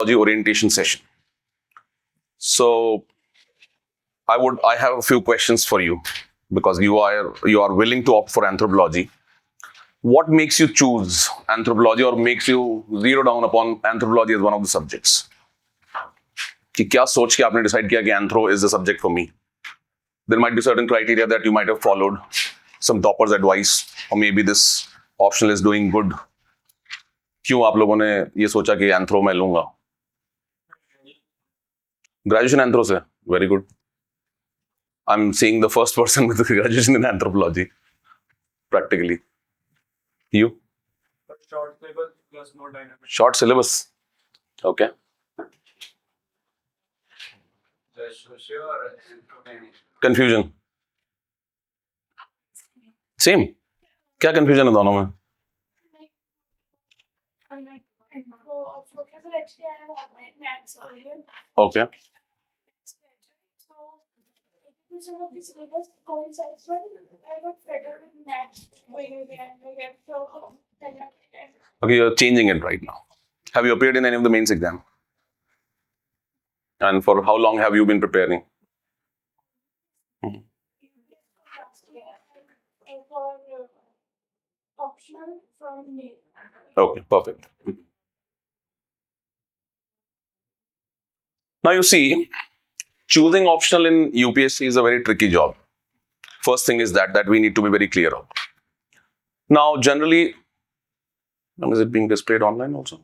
orientation session. So I have a few questions for you because you are willing to opt for anthropology. What makes you choose anthropology or makes you zero down upon anthropology as one of the subjects? कि क्या सोच के आपने decide किया कि anthro is the subject for me? There might be certain criteria that you might have followed, some topper's advice, or maybe this optional is doing good. क्यों आप लोगों ने ये सोचा कि anthro मैं लूंगा? Graduation anthro से, very good. I'm seeing the first person with graduation in anthropology, practically. You? Short syllabus plus more dynamic. Short syllabus. Okay. Confusion. Same. क्या confusion है दोनों में? Okay. Some of the syllabus coincides well. I got better with maths Okay, you're changing it right now. Have you appeared in any of the mains exam? And for how long have you been preparing? For optional from me. Okay, perfect. Now you see, choosing optional in UPSC is a very tricky job. First thing is that we need to be very clear of. Now, generally, is it being displayed online also?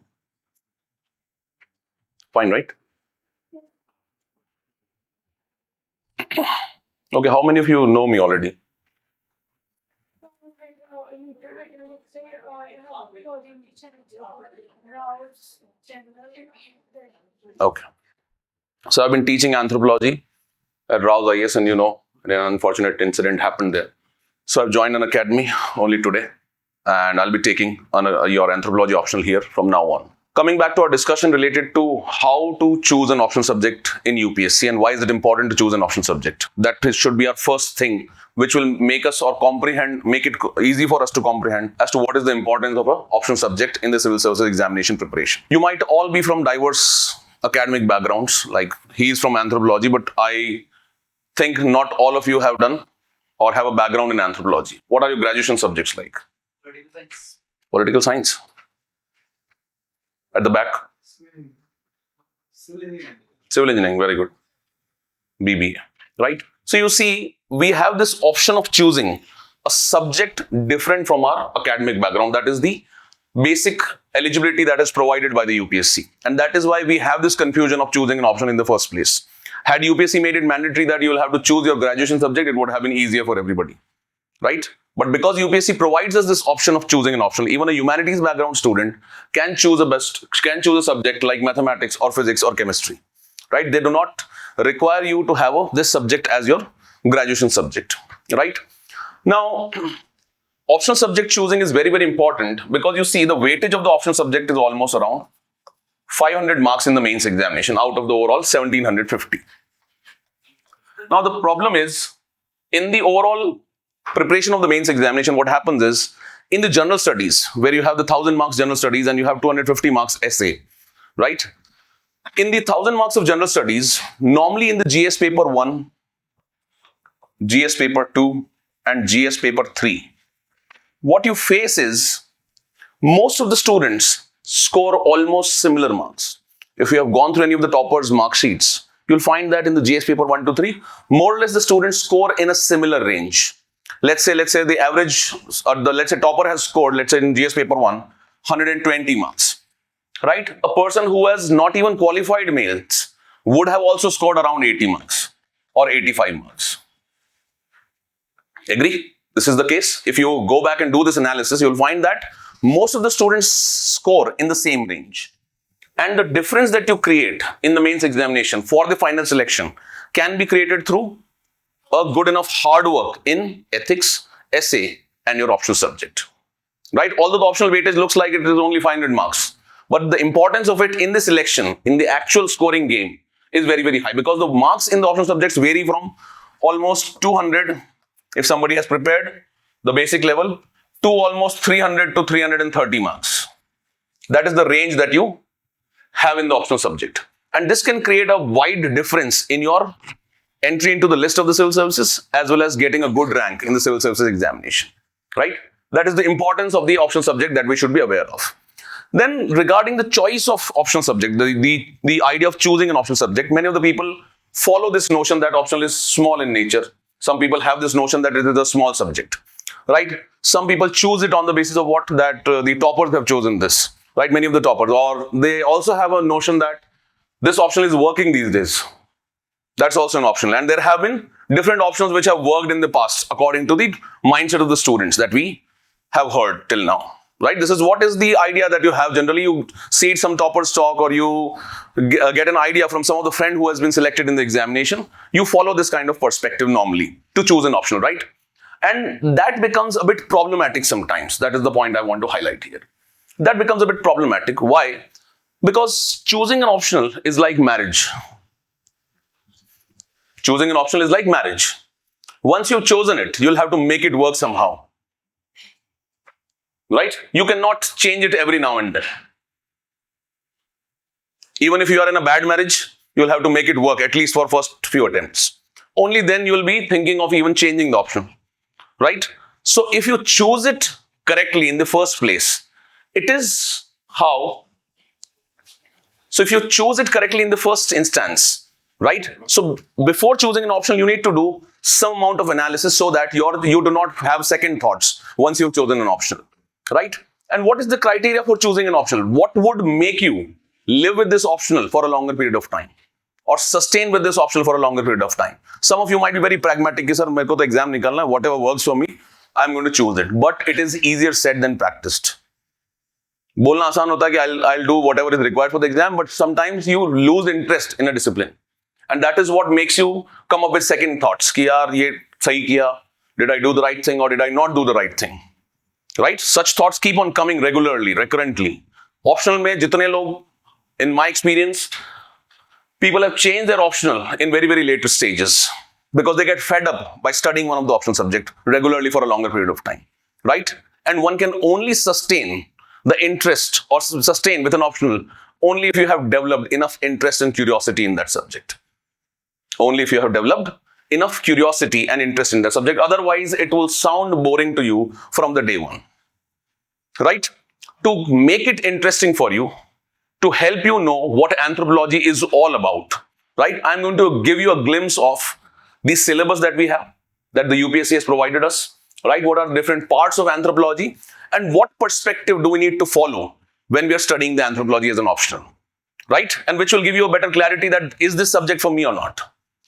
Fine, right? Okay, how many of you know me already? Okay. So I've been teaching anthropology at Rao's IAS, and an unfortunate incident happened there. So I've joined Unacademy only today, and I'll be taking your anthropology optional here from now on. Coming back to our discussion related to how to choose an optional subject in UPSC and why is it important to choose an optional subject. That should be our first thing, which will make us make it easy for us to comprehend as to what is the importance of an optional subject in the civil services examination preparation. You might all be from diverse academic backgrounds, like he's from anthropology, but I think not all of you have done or have a background in anthropology. What are your graduation subjects like? Political science. Political science. At the back? Civil engineering. Civil engineering, very good. BBA, right? So you see, we have this option of choosing a subject different from our academic background. That is the basic eligibility that is provided by the UPSC. And that is why we have this confusion of choosing an option in the first place. Had UPSC made it mandatory that you will have to choose your graduation subject, it would have been easier for everybody, right? But because UPSC provides us this option of choosing an optional, even a humanities background student can choose a subject like mathematics or physics or chemistry, right? They do not require you to have this subject as your graduation subject, right? Now, optional subject choosing is very, very important because you see the weightage of the optional subject is almost around 500 marks in the mains examination out of the overall 1750. Now, the problem is in the overall preparation of the mains examination, what happens is in the general studies, where you have the 1000 marks general studies and you have 250 marks essay, right? In the 1000 marks of general studies, normally in the GS paper 1, GS paper 2 and GS paper 3, what you face is most of the students score almost similar marks. If you have gone through any of the toppers' mark sheets, you'll find that in the GS paper 1 to 3, more or less the students score in a similar range. Let's say the average, or let's say topper has scored, let's say in GS paper 1, 120 marks, right? A person who has not even qualified mains would have also scored around 80 marks or 85 marks. Agree? This is the case. If you go back and do this analysis, you'll find that most of the students score in the same range. And the difference that you create in the mains examination for the final selection can be created through a good enough hard work in ethics, essay, and your optional subject, right? Although the optional weightage looks like it is only 500 marks, but the importance of it in the selection, in the actual scoring game, is very, very high because the marks in the optional subjects vary from almost 200, if somebody has prepared the basic level, to almost 300 to 330 marks. That is the range that you have in the optional subject. And this can create a wide difference in your entry into the list of the civil services as well as getting a good rank in the civil services examination, right? That is the importance of the optional subject that we should be aware of. Then regarding the choice of optional subject, the idea of choosing an optional subject, many of the people follow this notion that optional is small in nature. Some people have this notion that it is a small subject, right? Some people choose it on the basis of what that the toppers have chosen this, right? Many of the toppers, or they also have a notion that this option is working these days. That's also an option. And there have been different options which have worked in the past according to the mindset of the students that we have heard till now. Right? This is what is the idea that you have. Generally, you see some toppers talk or you get an idea from some of the friend who has been selected in the examination. You follow this kind of perspective normally to choose an optional, right? And that becomes a bit problematic sometimes. That is the point I want to highlight here. That becomes a bit problematic. Why? Because choosing an optional is like marriage. Choosing an optional is like marriage. Once you've chosen it, you'll have to make it work somehow. Right? You cannot change it every now and then. Even if you are in a bad marriage, you'll have to make it work at least for first few attempts. Only then you'll be thinking of even changing the option. Right? So if you choose it correctly in the first place, it is how. So if you choose it correctly in the first instance, right? So before choosing an option, you need to do some amount of analysis so that you do not have second thoughts once you've chosen an option. Right? And what is the criteria for choosing an optional? What would make you live with this optional for a longer period of time or sustain with this optional for a longer period of time? Some of you might be very pragmatic. Sir, मेरे को तो exam निकालना है, whatever works for me, I'm going to choose it. But it is easier said than practiced. बोलना आसान होता है कि I'll do whatever is required for the exam, but sometimes you lose interest in a discipline. And that is what makes you come up with second thoughts. कि यार ये सही किया, did I do the right thing or did I not do the right thing? Right? Such thoughts keep on coming regularly, recurrently. Optional mein jitne log, in my experience, people have changed their optional in very, very later stages because they get fed up by studying one of the optional subject regularly for a longer period of time. Right? And one can only sustain the interest or sustain with an optional only if you have developed enough interest and curiosity in that subject. Only if you have developed enough curiosity and interest in the subject. Otherwise, it will sound boring to you from the day one. Right? To make it interesting for you, to help you know what anthropology is all about. Right? I'm going to give you a glimpse of the syllabus that we have, that the UPSC has provided us. Right? What are different parts of anthropology and what perspective do we need to follow when we are studying the anthropology as an optional. Right? And which will give you a better clarity that is this subject for me or not.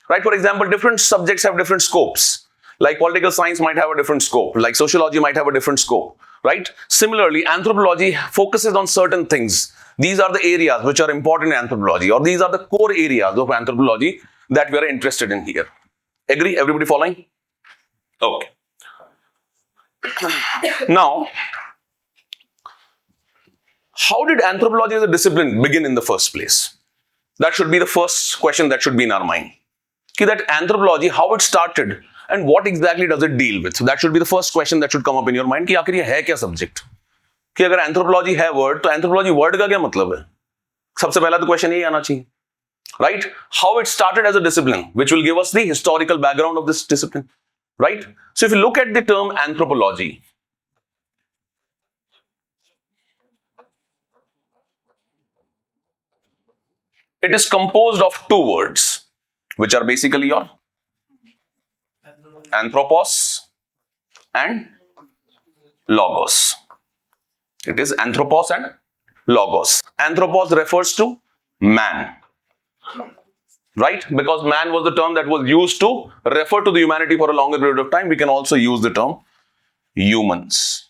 Right? For example, different subjects have different scopes. Like political science might have a different scope. Like sociology might have a different scope. Right? Similarly, anthropology focuses on certain things. These are the areas which are important in anthropology, or these are the core areas of anthropology that we are interested in here. Agree? Everybody following? Okay. Now, how did anthropology as a discipline begin in the first place? That should be the first question that should be in our mind. That anthropology, how it started and what exactly does it deal with? So that should be the first question that should come up in your mind कि आखिर ये है क्या subject? कि अगर anthropology है word, तो anthropology word का क्या मतलब है? सबसे पहला तो question यही आना चाहिए. Right? How it started as a discipline, which will give us the historical background of this discipline. Right? So if you look at the term anthropology, it is composed of two words, which are basically your anthropos and logos. It is anthropos and logos. Anthropos refers to man. Right? Because man was the term that was used to refer to the humanity for a longer period of time. We can also use the term humans.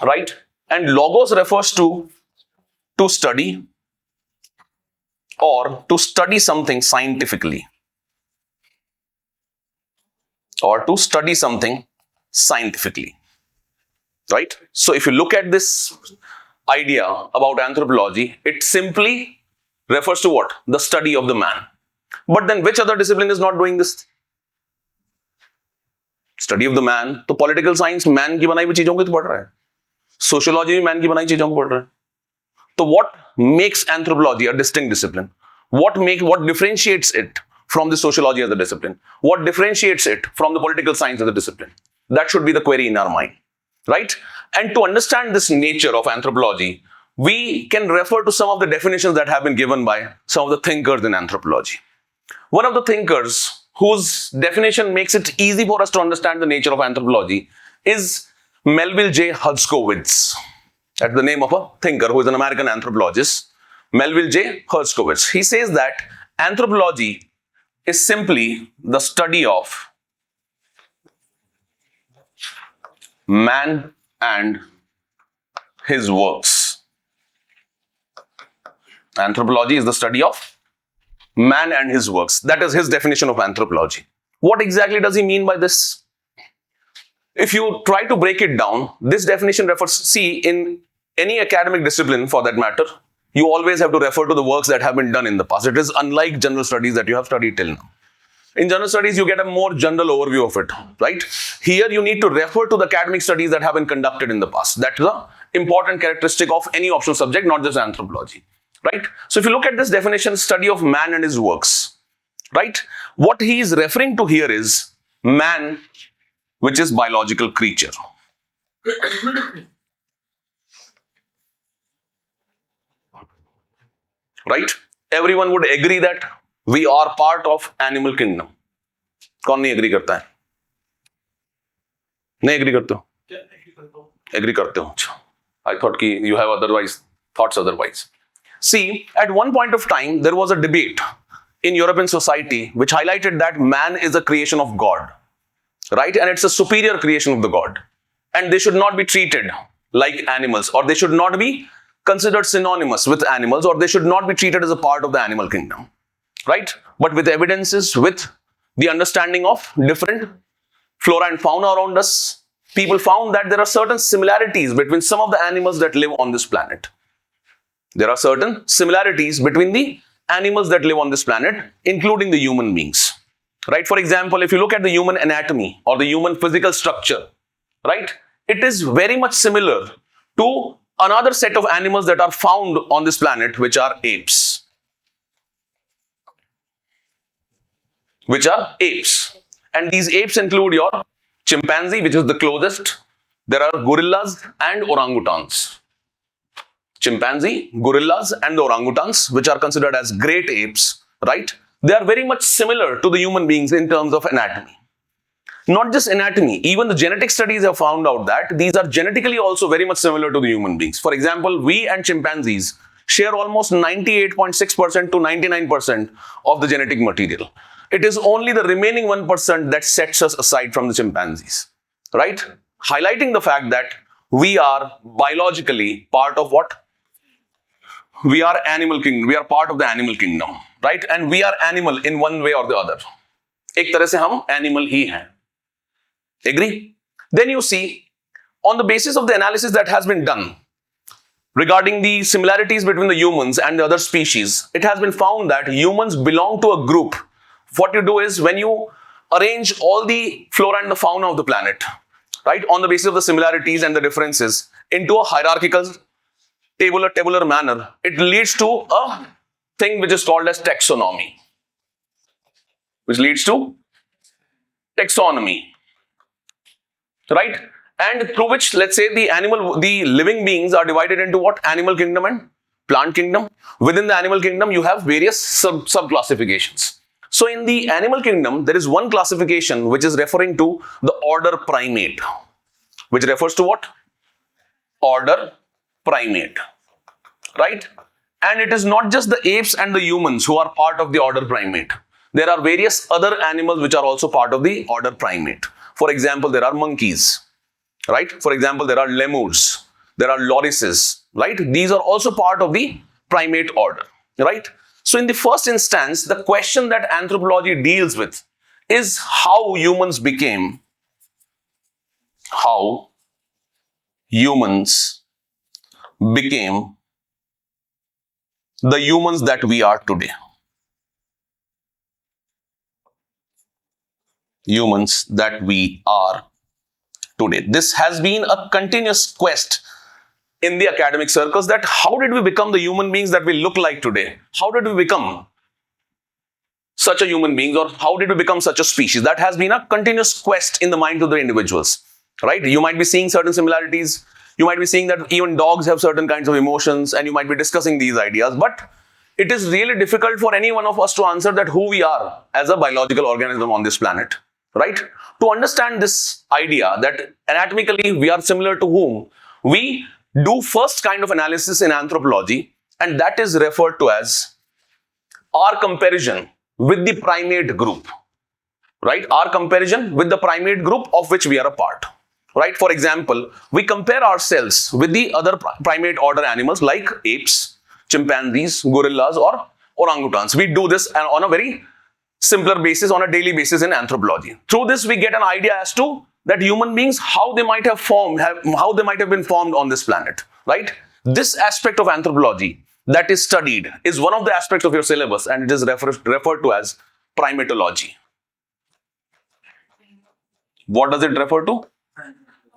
Right? And logos refers to study or to study something scientifically. Or to study something scientifically. Right? So if you look at this idea about anthropology, it simply refers to what? The study of the man. But then which other discipline is not doing this? Study of the man. तो political science man की बनाई हुई चीजों को तो पढ़ रहा है. Sociology man की बनाई चीजों को पढ़ रहा है. So what makes anthropology a distinct discipline? What differentiates it from the sociology as a discipline? What differentiates it from the political science as a discipline? That should be the query in our mind, right? And to understand this nature of anthropology, we can refer to some of the definitions that have been given by some of the thinkers in anthropology. One of the thinkers whose definition makes it easy for us to understand the nature of anthropology is Melville J. Hershkowitz. That's the name of a thinker who is an American anthropologist, Melville J. Hershkowitz. He says that anthropology is simply the study of man and his works. Anthropology is the study of man and his works. That is his definition of anthropology. What exactly does he mean by this? If you try to break it down, this definition refers, see, in any academic discipline for that matter, you always have to refer to the works that have been done in the past. It is unlike general studies that you have studied till now. In general studies, you get a more general overview of it, right? Here, you need to refer to the academic studies that have been conducted in the past. That is an important characteristic of any optional subject, not just anthropology, right? So if you look at this definition, study of man and his works, right? What he is referring to here is man, which is biological creature. Right? Everyone would agree that we are part of animal kingdom. कौन नहीं agree करता है? नहीं agree करते हो? Agree करते हो? अच्छा. I thought कि you have thoughts otherwise. See, at one point of time, there was a debate in European society which highlighted that man is a creation of God, right? And it's a superior creation of the God. And they should not be treated like animals, or they should not be considered synonymous with animals, or they should not be treated as a part of the animal kingdom, right? But with evidences, with the understanding of different flora and fauna around us, people found that there are certain similarities between some of the animals that live on this planet. There are certain similarities between the animals that live on this planet, including the human beings, right? For example, if you look at the human anatomy or the human physical structure, right? It is very much similar to another set of animals that are found on this planet, which are apes. And these apes include your chimpanzee, which is the closest. There are gorillas and orangutans. Chimpanzee, gorillas and the orangutans, which are considered as great apes, right? They are very much similar to the human beings in terms of anatomy. Not just anatomy, even the genetic studies have found out that these are genetically also very much similar to the human beings. For example, we and chimpanzees share almost 98.6% to 99% of the genetic material. It is only the remaining 1% that sets us aside from the chimpanzees, right? Highlighting the fact that we are biologically part of what? We are animal kingdom. We are part of the animal kingdom, right? And we are animal in one way or the other. एक तरह से हम animal ही हैं. Agree? Then you see, on the basis of the analysis that has been done regarding the similarities between the humans and the other species, it has been found that humans belong to a group. What you do is, when you arrange all the flora and the fauna of the planet, right, on the basis of the similarities and the differences into a hierarchical tabular manner, it leads to a thing which is called as taxonomy. Right? And through which, let's say, the living beings are divided into what? Animal kingdom and plant kingdom. Within the animal kingdom, you have various sub-classifications. So in the animal kingdom, there is one classification which is referring to the order primate, which refers to what? Order primate, right? And it is not just the apes and the humans who are part of the order primate. There are various other animals which are also part of the order primate. For example, there are monkeys, right? For example, there are lemurs, there are lorises, right? These are also part of the primate order, right? So in the first instance, the question that anthropology deals with is how humans became the humans that we are today. Humans that we are today. This has been a continuous quest in the academic circles that how did we become the human beings that we look like today? How did we become such a human being, or how did we become such a species? That has been a continuous quest in the minds of the individuals, right? You might be seeing certain similarities. You might be seeing that even dogs have certain kinds of emotions, and you might be discussing these ideas, but it is really difficult for any one of us to answer that who we are as a biological organism on this planet, right? To understand this idea that anatomically we are similar to whom, we do first kind of analysis in anthropology, and that is referred to as our comparison with the primate group, right? Our comparison with the primate group of which we are a part, right? For example, we compare ourselves with the other primate order animals like apes, chimpanzees, gorillas, or orangutans. We do this on a very simpler basis, on a daily basis in anthropology. Through this, we get an idea as to that human beings, how they might have been formed on this planet, right? This aspect of anthropology that is studied is one of the aspects of your syllabus, and it is referred to as primatology. What does it refer to?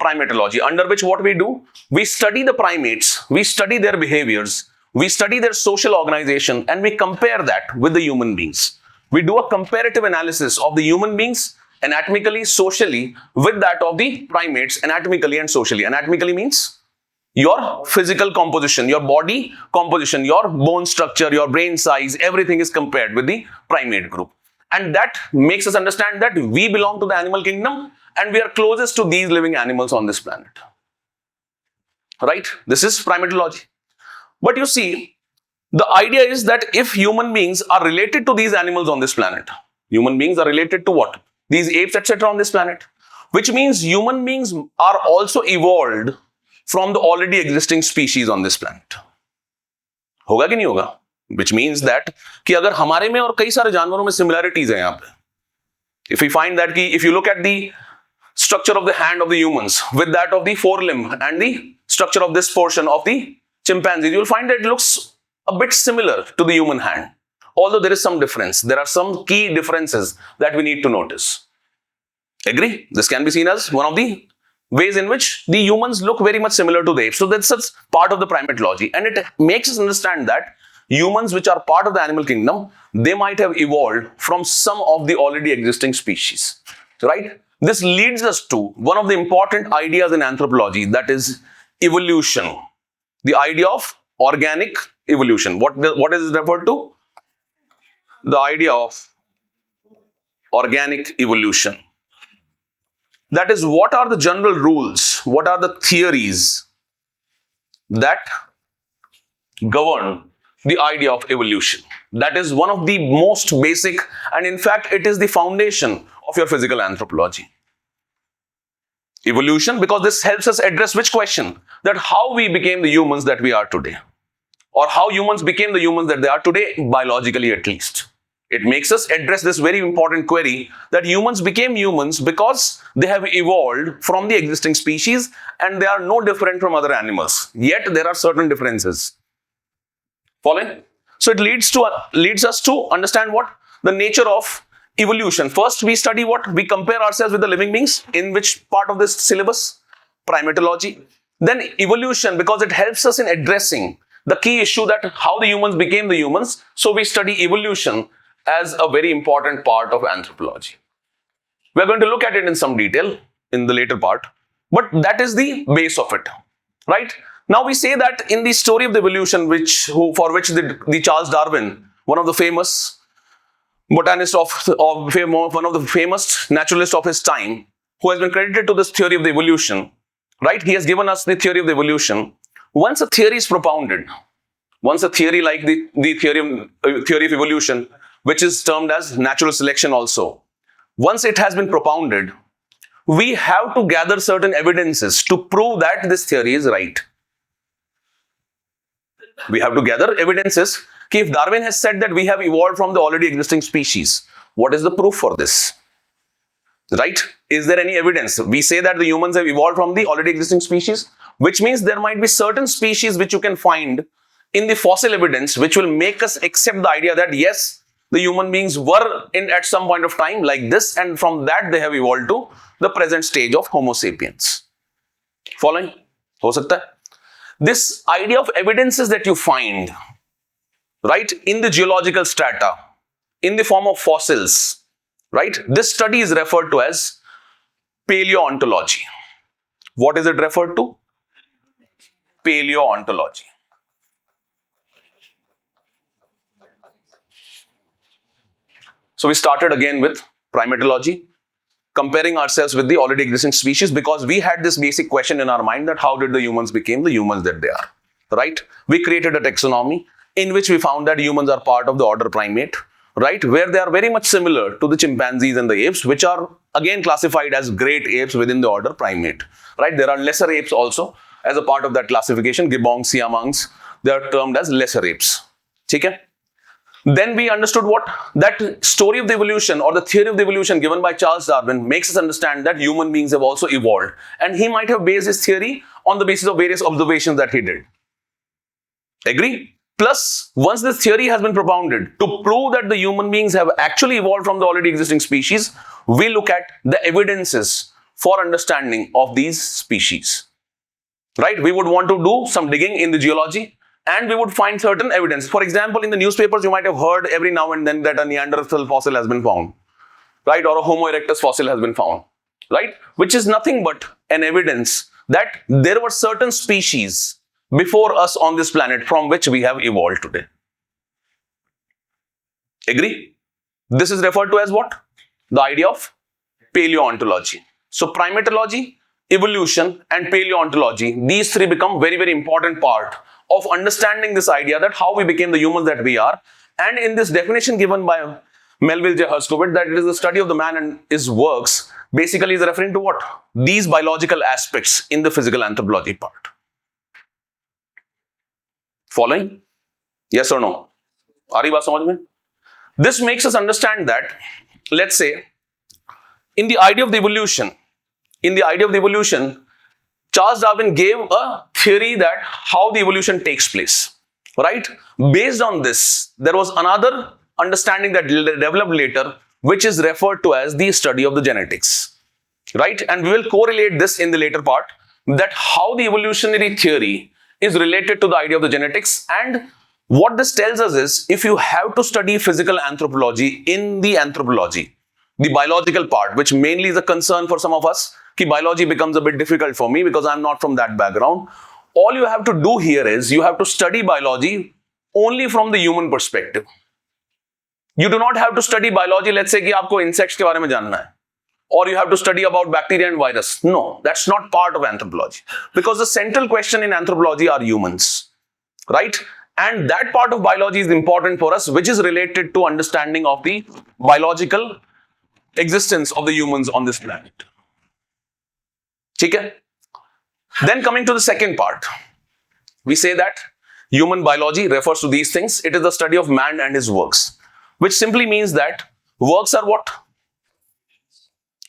Primatology, under which what we do? We study the primates, we study their behaviors, we study their social organization, and we compare that with the human beings. We do a comparative analysis of the human beings anatomically, socially, with that of the primates anatomically and socially. Anatomically means your physical composition, your body composition, your bone structure, your brain size, everything is compared with the primate group. And that makes us understand that we belong to the animal kingdom and we are closest to these living animals on this planet. Right? This is primatology. But you see, the idea is that if human beings are related to these animals on this planet, human beings are related to what? These apes, etc. on this planet, which means human beings are also evolved from the already existing species on this planet. होगा कि नहीं होगा? Which means that कि अगर हमारे में और कई सारे जानवरों में similarities हैं यहाँ पे. If we find that कि if you look at the structure of the hand of the humans with that of the forelimb and the structure of this portion of the chimpanzees, you will find that it looks a bit similar to the human hand. Although there is some difference, there are some key differences that we need to notice. Agree? This can be seen as one of the ways in which the humans look very much similar to the apes. So that's part of the primatology, and it makes us understand that humans which are part of the animal kingdom, they might have evolved from some of the already existing species, right? This leads us to one of the important ideas in anthropology, that is evolution. The idea of organic evolution. What is it referred to? The idea of organic evolution. That is, what are the general rules? What are the theories that govern the idea of evolution? That is one of the most basic, and in fact, it is the foundation of your physical anthropology. Evolution, because this helps us address which question? That how we became the humans that we are today, or how humans became the humans that they are today, biologically at least. It makes us address this very important query that humans became humans because they have evolved from the existing species and they are no different from other animals. Yet there are certain differences. Following? So it leads us to understand what? The nature of evolution. First, we study what? We compare ourselves with the living beings. In which part of this syllabus? Primatology. Then evolution, because it helps us in addressing the key issue that how the humans became the humans. So we study evolution as a very important part of anthropology. We are going to look at it in some detail in the later part, but that is the base of it, right? Now we say that in the story of the evolution, for which the Charles Darwin, one of the famous botanist one of the famous naturalists of his time, who has been credited to this theory of the evolution, right? He has given us the theory of the evolution. Once a theory is propounded, once a theory like the theory of evolution, which is termed as natural selection also, once it has been propounded, we have to gather certain evidences to prove that this theory is right. We have to gather evidences. If Darwin has said that we have evolved from the already existing species, what is the proof for this? Right? Is there any evidence? We say that the humans have evolved from the already existing species, which means there might be certain species which you can find in the fossil evidence which will make us accept the idea that yes, the human beings were at some point of time like this, and from that they have evolved to the present stage of Homo sapiens. Following? Ho sakta hai? this idea of evidences that you find, right, in the geological strata, in the form of fossils, right, this study is referred to as paleontology. What is it referred to? Paleontology. So we started again with primatology, comparing ourselves with the already existing species, because we had this basic question in our mind that how did the humans become the humans that they are, right? We created a taxonomy in which we found that humans are part of the order primate, right, where they are very much similar to the chimpanzees and the apes, which are again classified as great apes within the order primate, right? There are lesser apes also as a part of that classification. Gibbons, siamangs, they are termed as lesser apes. Okay? Then we understood what that story of the evolution or the theory of the evolution given by Charles Darwin makes us understand that human beings have also evolved, and he might have based his theory on the basis of various observations that he did. Agree? Plus, once this theory has been propounded to prove that the human beings have actually evolved from the already existing species, we look at the evidences for understanding of these species. Right? We would want to do some digging in the geology, and we would find certain evidence. For example, in the newspapers, you might have heard every now and then that a Neanderthal fossil has been found, right? Or a Homo erectus fossil has been found, right? Which is nothing but an evidence that there were certain species before us on this planet from which we have evolved today. Agree? This is referred to as what? The idea of paleontology. So primatology, evolution, and paleontology, these three become very, very important part of understanding this idea that how we became the humans that we are. And in this definition given by Melville J. Herskovit, that it is the study of the man and his works, basically is referring to what? These biological aspects in the physical anthropology part. Following? Yes or no? Aa rahi baat samajh mein? This makes us understand that, let's say, in the idea of the evolution, Charles Darwin gave a theory that how the evolution takes place, right? Based on this, there was another understanding that developed later, which is referred to as the study of the genetics, right? And we will correlate this in the later part, that how the evolutionary theory is related to the idea of the genetics. And what this tells us is, if you have to study physical anthropology in the anthropology, the biological part, which mainly is a concern for some of us, biology becomes a bit difficult for me because I'm not from that background. All you have to do here is you have to study biology only from the human perspective. You do not have to study biology, let's say कि आपको insects के बारे में जानना है, or you have to study about bacteria and virus. No, that's not part of anthropology, because the central question in anthropology are humans, right? And that part of biology is important for us, which is related to understanding of the biological existence of the humans on this planet. Okay? Then coming to the second part, we say that human biology refers to these things. It is the study of man and his works, which simply means that works are what?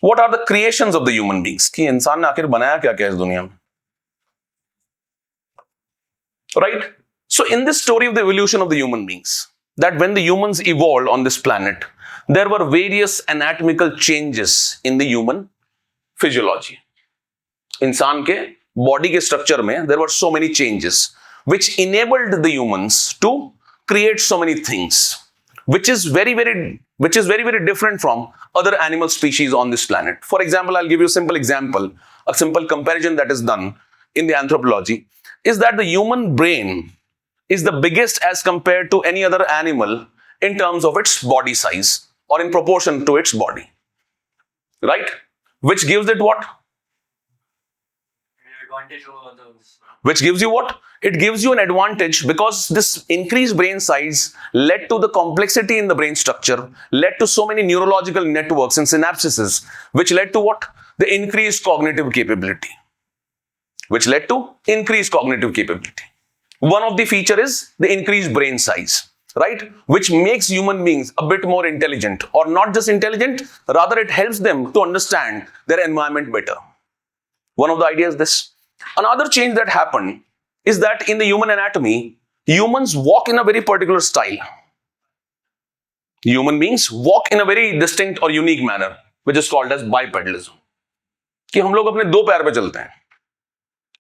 What are the creations of the human beings? कि इंसान ने आखिर बनाया क्या क्या इस दुनिया में? Right? So in this story of the evolution of the human beings, that when the humans evolved on this planet, there were various anatomical changes in the human physiology. इंसान के body के structure में there were so many changes which enabled the humans to create so many things, which is very, very different from other animal species on this planet. For example, I'll give you a simple example, a simple comparison that is done in the anthropology is that the human brain is the biggest as compared to any other animal in terms of its body size or in proportion to its body, right? Which gives it what? Advantage over others. Which gives you what? It gives you an advantage because this increased brain size led to the complexity in the brain structure, led to so many neurological networks and synapses, which led to what? The increased cognitive capability. Which led to increased cognitive capability. One of the feature is the increased brain size, right? Which makes human beings a bit more intelligent, or not just intelligent, rather it helps them to understand their environment better. One of the ideas is this. Another change that happened is that in the human anatomy, humans walk in a very particular style. Human beings walk in a very distinct or unique manner, which is called as bipedalism. कि हम लोग अपने दो पैर पे चलते हैं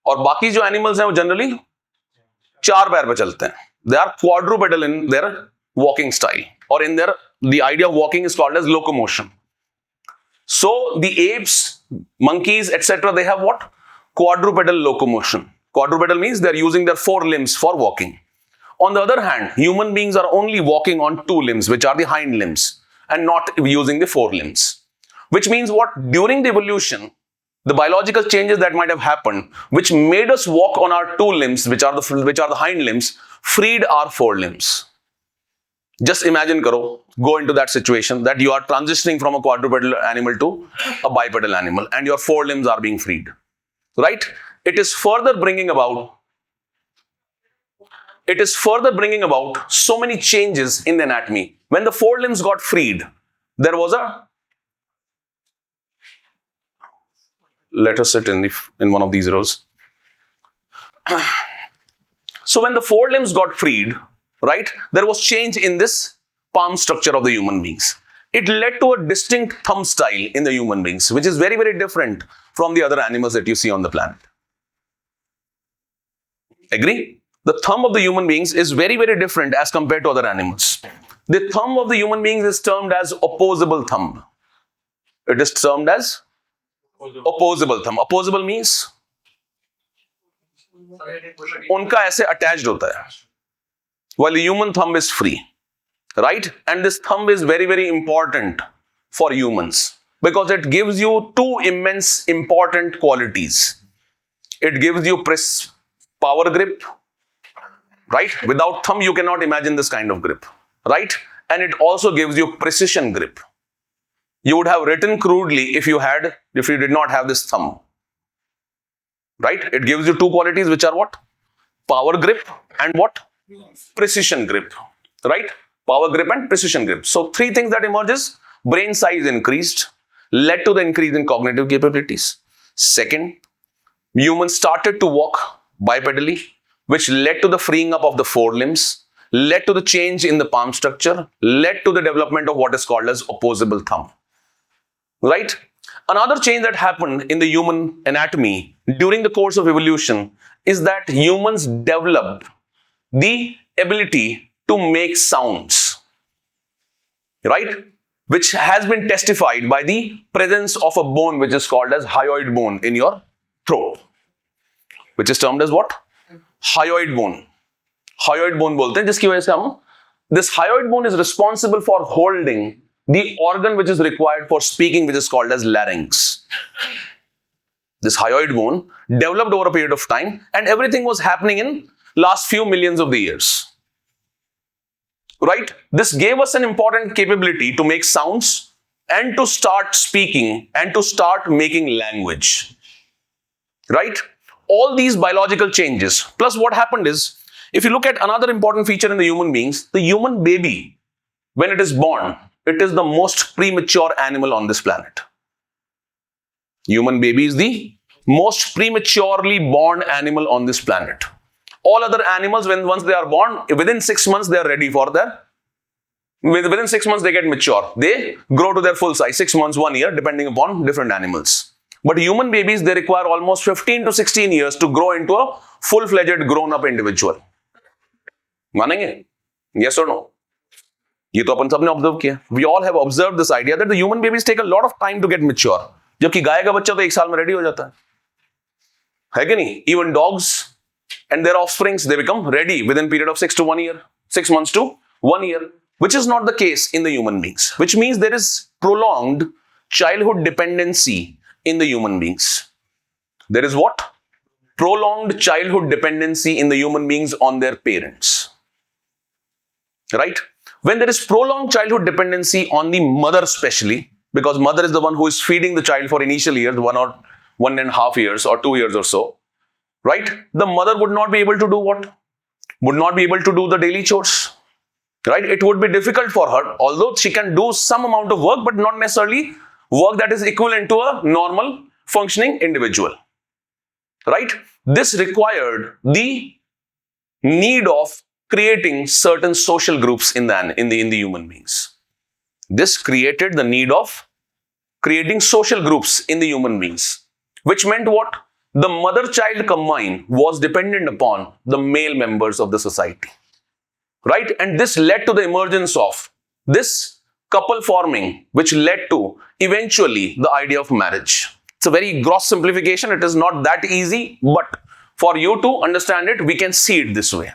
और बाकी जो एनिमल्स हैं वो जनरली चार पैर पे चलते हैं. They are quadrupedal in their walking style, or in their, the idea of walking is called as locomotion. So the apes, monkeys, etc., they have what? Quadrupedal locomotion. Quadrupedal means they are using their four limbs for walking. On the other hand, human beings are only walking on two limbs, which are the hind limbs, and not using the four limbs. Which means what? During the evolution, the biological changes that might have happened, which made us walk on our two limbs, which are the hind limbs, freed our four limbs. Just imagine, go into that situation that you are transitioning from a quadrupedal animal to a bipedal animal, and your four limbs are being freed. Right? It is further bringing about so many changes in the anatomy. When the four limbs got freed, there was a, let us sit in one of these rows. So when the four limbs got freed, right, there was change in this palm structure of the human beings. It led to a distinct thumb style in the human beings, which is very, very different from the other animals that you see on the planet. Agree? The thumb of the human beings is very, very different as compared to other animals. The thumb of the human beings is termed as opposable thumb. It is termed as opposable thumb. Opposable means उनका ऐसे attached होता है, while the human thumb is free, right? And this thumb is very, very important for humans because it gives you two immense important qualities. It gives you power grip, right? Without thumb, you cannot imagine this kind of grip, right? And it also gives you precision grip. You would have written crudely if you did not have this thumb, right? It gives you two qualities, which are what? Power grip and what? Precision grip, right? Power grip and precision grip. So three things that emerges: brain size increased, led to the increase in cognitive capabilities. Second, humans started to walk bipedally, which led to the freeing up of the four limbs, led to the change in the palm structure, led to the development of what is called as opposable thumb. Right? Another change that happened in the human anatomy during the course of evolution is that humans developed the ability to make sounds, right? Which has been testified by the presence of a bone which is called as hyoid bone in your throat, which is termed as what? Hyoid bone. Hyoid bone बोलते हैं, जिसकी वजह से हम, this hyoid bone is responsible for holding the organ which is required for speaking, which is called as larynx. This hyoid bone developed over a period of time, and everything was happening in last few millions of the years. Right? This gave us an important capability to make sounds and to start speaking and to start making language. Right? All these biological changes. Plus what happened is, if you look at another important feature in the human beings, the human baby, when it is born, it is the most premature animal on this planet. Human baby is the most prematurely born animal on this planet. All other animals, once they are born, within 6 months they are ready for within 6 months they get mature. They grow to their full size, 6 months, 1 year, depending upon different animals. But human babies, they require almost 15 to 16 years to grow into a full-fledged grown-up individual. मानेंगे? Yes or no? ये तो अपन सबने observe किया. We all have observed this idea that the human babies take a lot of time to get mature. जबकि गाय का बच्चा तो 1 साल में रेडी हो जाता है कि नहीं? Even dogs and their offsprings, they become ready within period of 6 months to 1 year, which is not the case in the human beings. Which means there is prolonged childhood dependency in the human beings. There is what? Prolonged childhood dependency in the human beings on their parents. Right? When there is prolonged childhood dependency on the mother especially, because mother is the one who is feeding the child for initial years, 1.5 years or 2 years or so, right? The mother would not be able to do what? Would not be able to do the daily chores, right? It would be difficult for her, although she can do some amount of work, but not necessarily work that is equivalent to a normal functioning individual, right? This required the need of creating certain social groups in the human beings. This created the need of creating social groups in the human beings, which meant what? the mother-child combine was dependent upon the male members of the society, right? And this led to the emergence of this couple forming, which led to eventually the idea of marriage. It's a very gross simplification. It is not that easy, but for you to understand it, we can see it this way.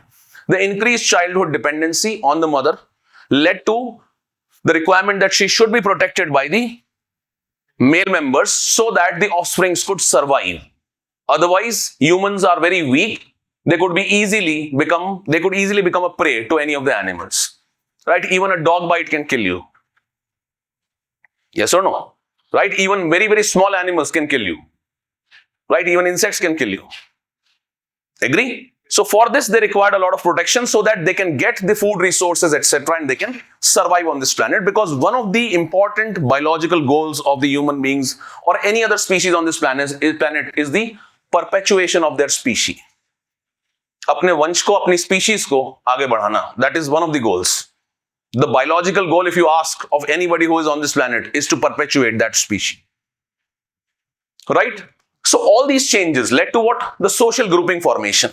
The increased childhood dependency on the mother led to the requirement that she should be protected by the male members so that the offsprings could survive. Otherwise, humans are very weak. They could easily become a prey to any of the animals. Right? Even a dog bite can kill you. Yes or no? Right? Even very, very small animals can kill you. Right? Even insects can kill you. Agree? So for this, they required a lot of protection so that they can get the food resources, etc., and they can survive on this planet, because one of the important biological goals of the human beings or any other species on this planet is the perpetuation of their species. अपने वंश को, अपनी species को आगे बढ़ाना. That is one of the goals. The biological goal, if you ask of anybody who is on this planet, is to perpetuate that species. Right? So all these changes led to what? The social grouping formation.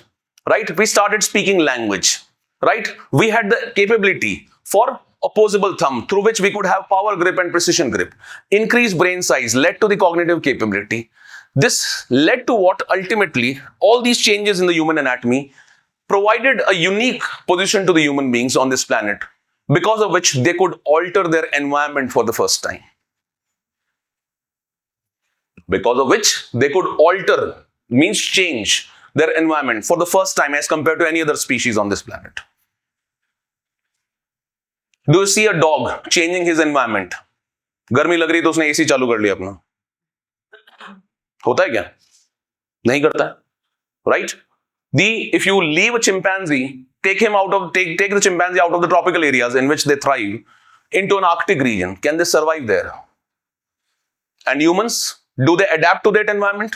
Right? We started speaking language. Right? We had the capability for opposable thumb through which we could have power grip and precision grip. Increased brain size led to the cognitive capability. This led to what? Ultimately, all these changes in the human anatomy provided a unique position to the human beings on this planet, because of which they could alter their environment for the first time. Because of which they could alter, means change their environment for the first time as compared to any other species on this planet. Do you see a dog changing his environment? गर्मी लग रही तो उसने AC चालू कर लिया अपना. होता है क्या? नहीं करता है. Right? If you leave a chimpanzee, take the chimpanzee out of the tropical areas in which they thrive into an Arctic region, can they survive there? And humans, do they adapt to that environment?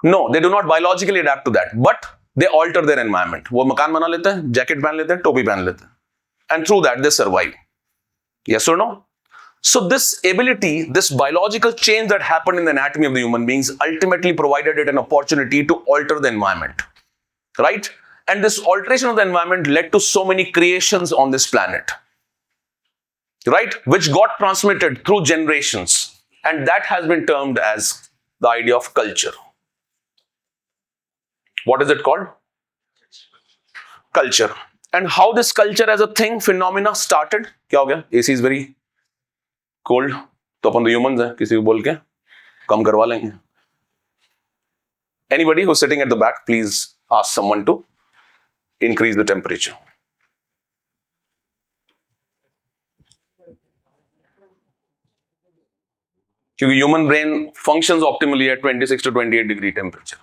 No, they do not biologically adapt to that, but they alter their environment. वो मकान बना लेते हैं, jacket पहन लेते हैं, टोपी पहन लेते हैं, and through that they survive. Yes or no? So this ability, this biological change that happened in the anatomy of the human beings ultimately provided it an opportunity to alter the environment. Right? And this alteration of the environment led to so many creations on this planet. Right? Which got transmitted through generations. And that has been termed as the idea of culture. What is it called? Culture. And how this culture as a thing, phenomena started? क्या हो गया? AC is very cold. तो अपन तो humans हैं, किसी को बोल के कम करवा लेंगे. Anybody who's sitting at the back, please ask someone to increase the temperature. क्योंकि human brain functions optimally at 26 to 28 degree temperature.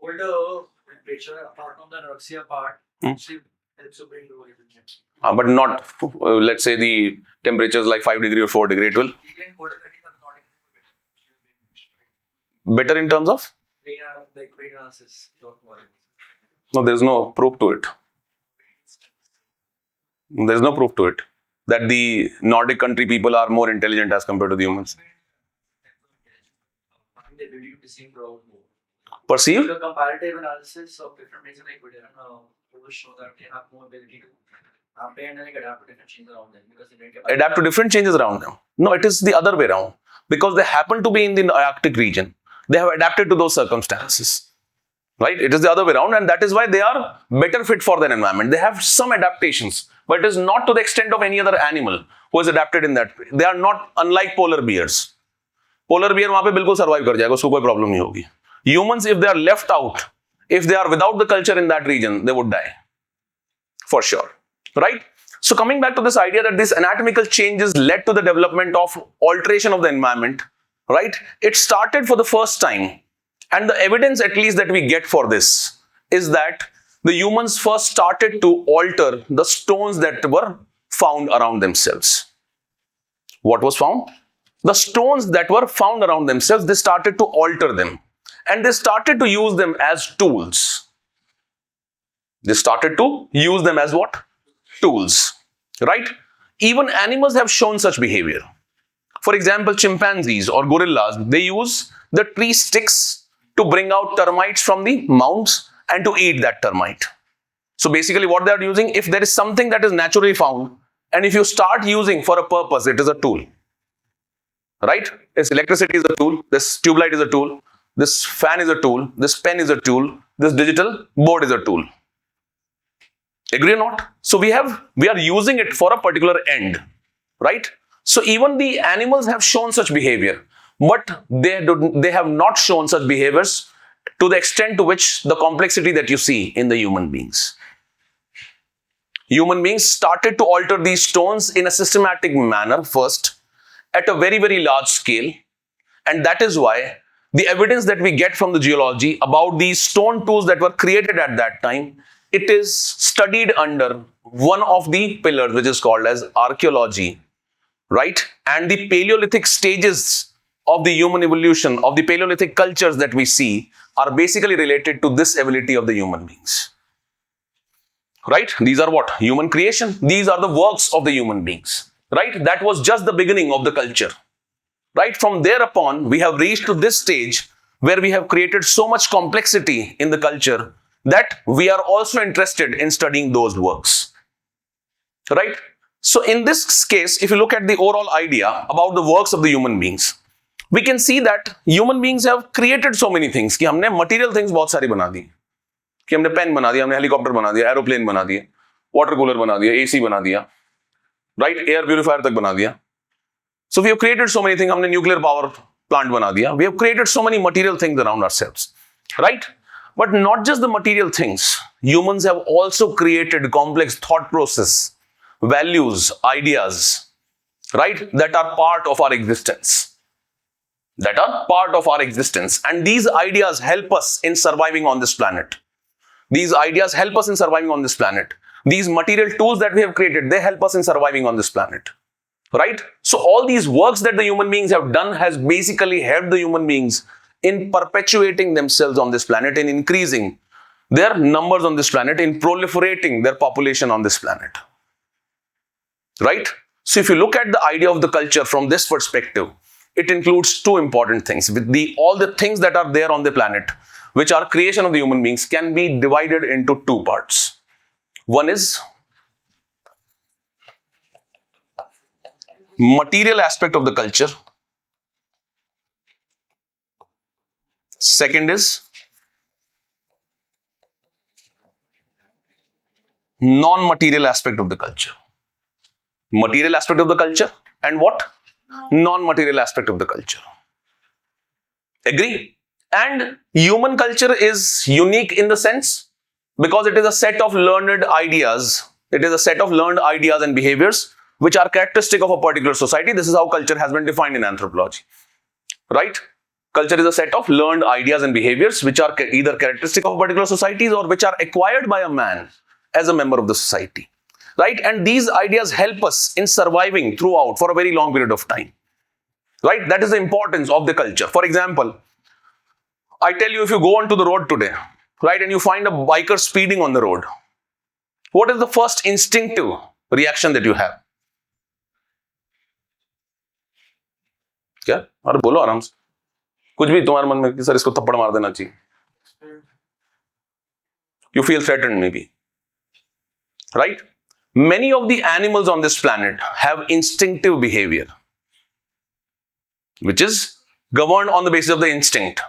Older temperature, apart from the anorexia part, helps to bring lower temperature. But not, let's say the temperature is like 5 degree or 4 degree, it will. Better in terms of? Brain analysis. No, there's no proof to it. There's no proof to it that the Nordic country people are more intelligent as compared to the humans. They believe the same problem. Perceive? The comparative analysis of different races like we did will show that they have more ability to adapt to different changes around them because they didn't get Adapt to different changes around them. No, it is the other way around. Because they happen to be in the Arctic region. They have adapted to those circumstances. Right? It is the other way around, and that is why they are better fit for their environment. They have some adaptations, but it is not to the extent of any other animal who is adapted in that way. They are not unlike polar bears. Polar bear वहाँ पे बिल्कुल survive कर जाएगा, उसको कोई problem नहीं होगी. Humans, if they are left out, if they are without the culture in that region, they would die. For sure. Right? So coming back to this idea that these anatomical changes led to the development of alteration of the environment, right? It started for the first time. And the evidence at least that we get for this is that the humans first started to alter the stones that were found around themselves. What was found? The stones that were found around themselves, they started to alter them. And they started to use them as tools. They started to use them as what? Tools. Right? Even animals have shown such behavior. For example, chimpanzees or gorillas, they use the tree sticks to bring out termites from the mounds and to eat that termite. So basically what they are using, if there is something that is naturally found, and if you start using for a purpose, it is a tool. Right? This electricity is a tool, this tube light is a tool, this fan is a tool, this pen is a tool, this digital board is a tool. Agree or not? So we are using it for a particular end, right? So even the animals have shown such behavior, but they have not shown such behaviors to the extent to which the complexity that you see in the human beings. Human beings started to alter these stones in a systematic manner first, at a very, very large scale. And that is why the evidence that we get from the geology about these stone tools that were created at that time, it is studied under one of the pillars, which is called as archaeology, right? And the Paleolithic stages of the human evolution, of the Paleolithic cultures that we see, are basically related to this ability of the human beings. Right? These are what? Human creation. These are the works of the human beings. Right? That was just the beginning of the culture. Right? From thereupon, we have reached to this stage where we have created so much complexity in the culture that we are also interested in studying those works. Right? So in this case, if you look at the overall idea about the works of the human beings, we can see that human beings have created so many things कि हमने material things बहुत सारी बना दी, कि हमने pen बना दिया, हमने हेलीकॉप्टर बना दिया, एरोप्लेन बना दिया, वाटर कूलर बना दिया, एसी बना दिया, राइट, एयर प्यूरिफायर तक बना दिया. So we have created so many things. हमने न्यूक्लियर पावर प्लांट बना दिया. We have created so many material things around ourselves, right? But not just the material things. Humans have also created complex thought process, values, ideas, right? That are part of our existence. That are part of our existence. And these ideas help us in surviving on this planet. These ideas help us in surviving on this planet. These material tools that we have created, they help us in surviving on this planet. Right? So all these works that the human beings have done has basically helped the human beings in perpetuating themselves on this planet, in increasing their numbers on this planet, in proliferating their population on this planet. Right? So if you look at the idea of the culture from this perspective, it includes two important things. With all the things that are there on the planet, which are creation of the human beings, can be divided into two parts. One is material aspect of the culture. Second is non-material aspect of the culture. Material aspect of the culture and what? Non-material aspect of the culture. Agree? And human culture is unique in the sense because it is a set of learned ideas. It is a set of learned ideas and behaviors which are characteristic of a particular society. This is how culture has been defined in anthropology. Right? Culture is a set of learned ideas and behaviors which are either characteristic of particular societies or which are acquired by a man as a member of the society. Right? And these ideas help us in surviving throughout for a very long period of time. Right? That is the importance of the culture. For example, I tell you, if you go onto the road today, right, and you find a biker speeding on the road, what is the first instinctive reaction that you have? क्या? अरे बोलो आराम से. कुछ भी तुम्हारे मन में कि सर इसको थप्पड़ मार देना चाहिए. You feel threatened maybe. Right? Many of the animals on this planet have instinctive behavior, which is governed on the basis of the instinct.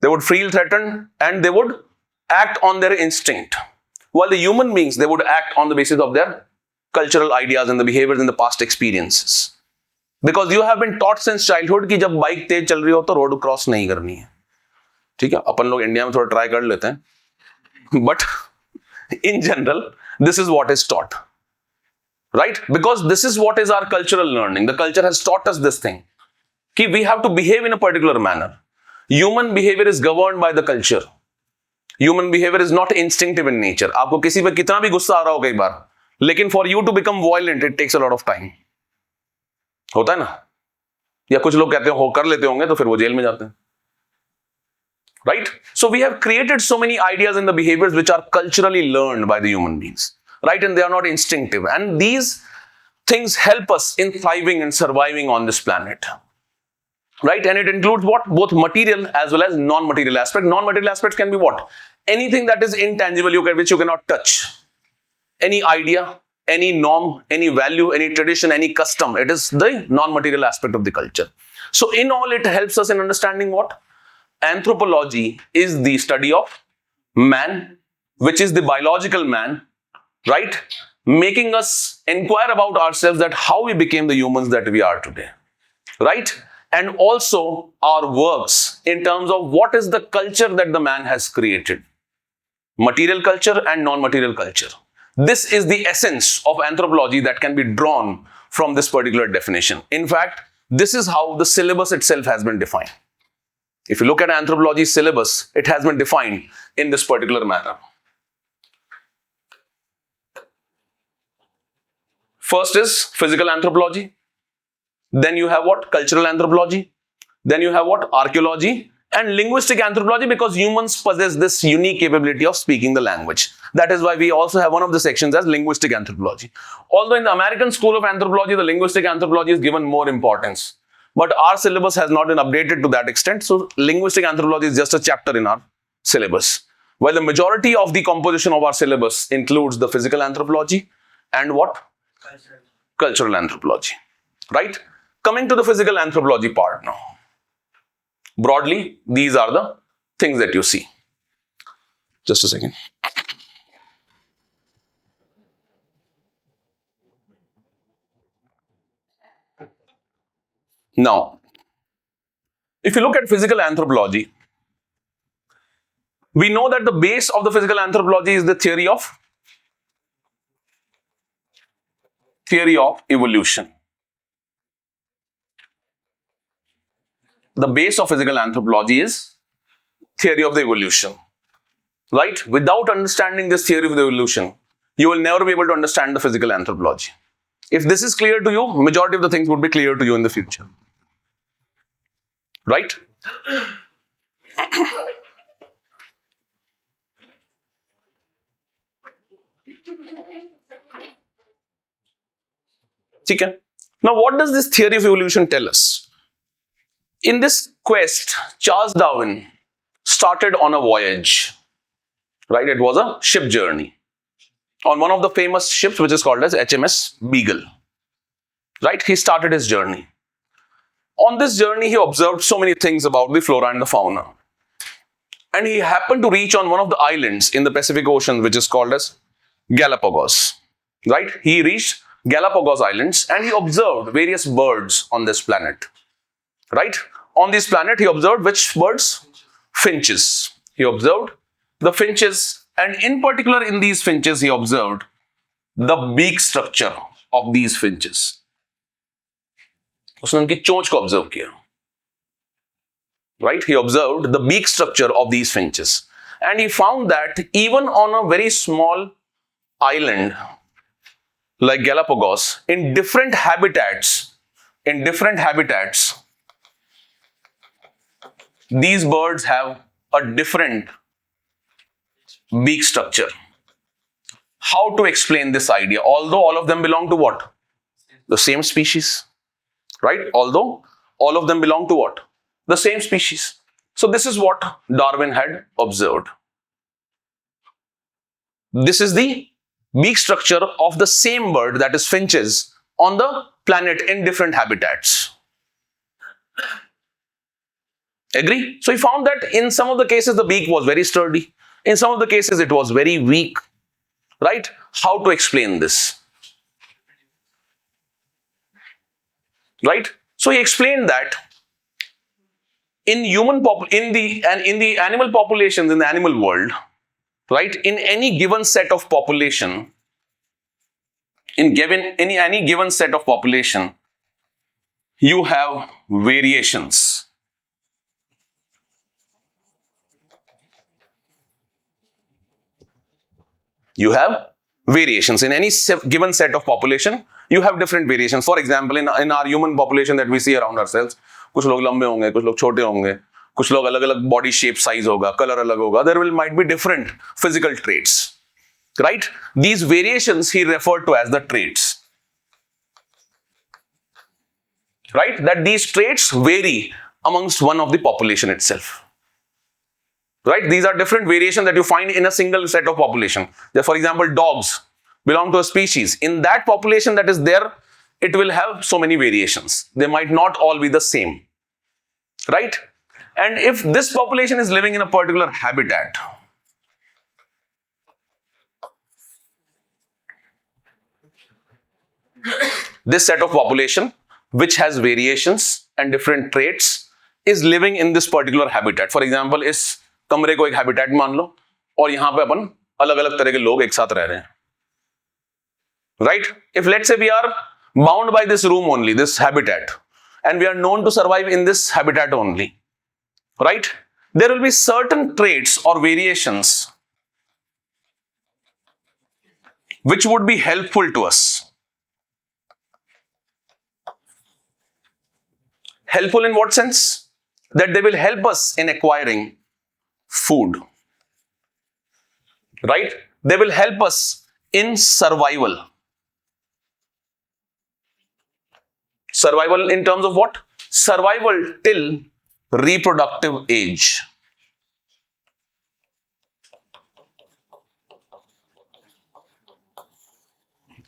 They would feel threatened and they would act on their instinct. While the human beings, they would act on the basis of their cultural ideas and the behaviors in the past experiences. Because you have been taught since childhood कि जब bike तेज चल रही हो तो road cross नहीं करनी है. ठीक है, अपन लोग इंडिया में थोड़ा ट्राई कर लेते हैं, but in general, this is what is taught. Right? Because this is what is our cultural learning. The culture has taught us this thing. कि we have to behave in a particular manner. Human behavior is governed by the culture. Human behavior is not instinctive in nature. आपको किसी पे कितना भी गुस्सा आ रहा हो कई बार, लेकिन for you to become violent, it takes a lot of time. होता है ना? या कुछ लोग कहते हैं हो कर लेते होंगे तो फिर वो जेल में जाते हैं. Right? So we have created so many ideas and the behaviors which are culturally learned by the human beings. Right? And they are not instinctive. And these things help us in thriving and surviving on this planet. Right? And it includes what? Both material as well as non-material aspect. Non-material aspects can be what? Anything that is intangible, which you cannot touch. Any idea, any norm, any value, any tradition, any custom. It is the non-material aspect of the culture. So in all, it helps us in understanding what? Anthropology is the study of man, which is the biological man, right? Making us inquire about ourselves, that how we became the humans that we are today, right? And also our works in terms of what is the culture that the man has created. Material culture and non-material culture. This is the essence of anthropology that can be drawn from this particular definition. In fact, this is how the syllabus itself has been defined. If you look at anthropology syllabus, it has been defined in this particular manner. First is physical anthropology. Then you have what? Cultural anthropology. Then you have what? Archaeology and linguistic anthropology, because humans possess this unique capability of speaking the language. That is why we also have one of the sections as linguistic anthropology. Although in the American School of Anthropology, the linguistic anthropology is given more importance. But our syllabus has not been updated to that extent. So linguistic anthropology is just a chapter in our syllabus. While the majority of the composition of our syllabus includes the physical anthropology and what? Cultural anthropology. Right? Coming to the physical anthropology part now. Broadly, these are the things that you see. Just a second. Now, if you look at physical anthropology, we know that the base of the physical anthropology is the theory of evolution. The base of physical anthropology is theory of the evolution. Right? Without understanding this theory of the evolution, you will never be able to understand the physical anthropology. If this is clear to you, majority of the things would be clear to you in the future. Right? Okay. Now, what does this theory of evolution tell us? In this quest, Charles Darwin started on a voyage. Right? It was a ship journey on one of the famous ships, which is called as HMS Beagle. Right? He started his journey. On this journey, he observed so many things about the flora and the fauna. And he happened to reach on one of the islands in the Pacific Ocean, which is called as Galapagos. Right? He reached Galapagos Islands and he observed various birds on this planet. Right? On this planet, he observed which birds? Finches. He observed the finches, and in particular in these finches, he observed the beak structure of these finches. उसने उनकी चोंच को observe किया. Right? He observed the beak structure of these finches. And he found that even on a very small island like Galapagos, in different habitats, these birds have a different beak structure. How to explain this idea? Although all of them belong to what? The same species. Right? Although all of them belong to what? The same species. So this is what Darwin had observed. This is the beak structure of the same bird, that is finches, on the planet in different habitats. Agree? So he found that in some of the cases the beak was very sturdy. In some of the cases it was very weak. Right? How to explain this? Right? So he explained that in the animal populations in the animal world, right? In any given set of population, any given set of population, you have variations. You have variations in any given set of population. You have different variations. For example, in our human population that we see around ourselves, कुछ लोग लंबे होंगे, कुछ लोग छोटे होंगे, कुछ लोग अलग-अलग body shape, size होगा, color अलग होगा. There might be different physical traits, right? These variations he referred to as the traits. right? That these traits vary amongst one of the population itself. Right? These are different variations that you find in a single set of population. For example, dogs belong to a species. In that population that is there, it will have so many variations. They might not all be the same. Right? And if this population is living in a particular habitat, this set of population which has variations and different traits is living in this particular habitat. For example, इस कमरे को एक habitat मान लो और यहाँ पे अपन अलग-अलग तरह के लोग एक साथ रह रहे हैं. Right? If let's say we are bound by this room only, this habitat, and we are known to survive in this habitat only, right? There will be certain traits or variations which would be helpful to us. Helpful in what sense? That they will help us in acquiring food, right? They will help us in survival. Survival in terms of what? Survival till reproductive age.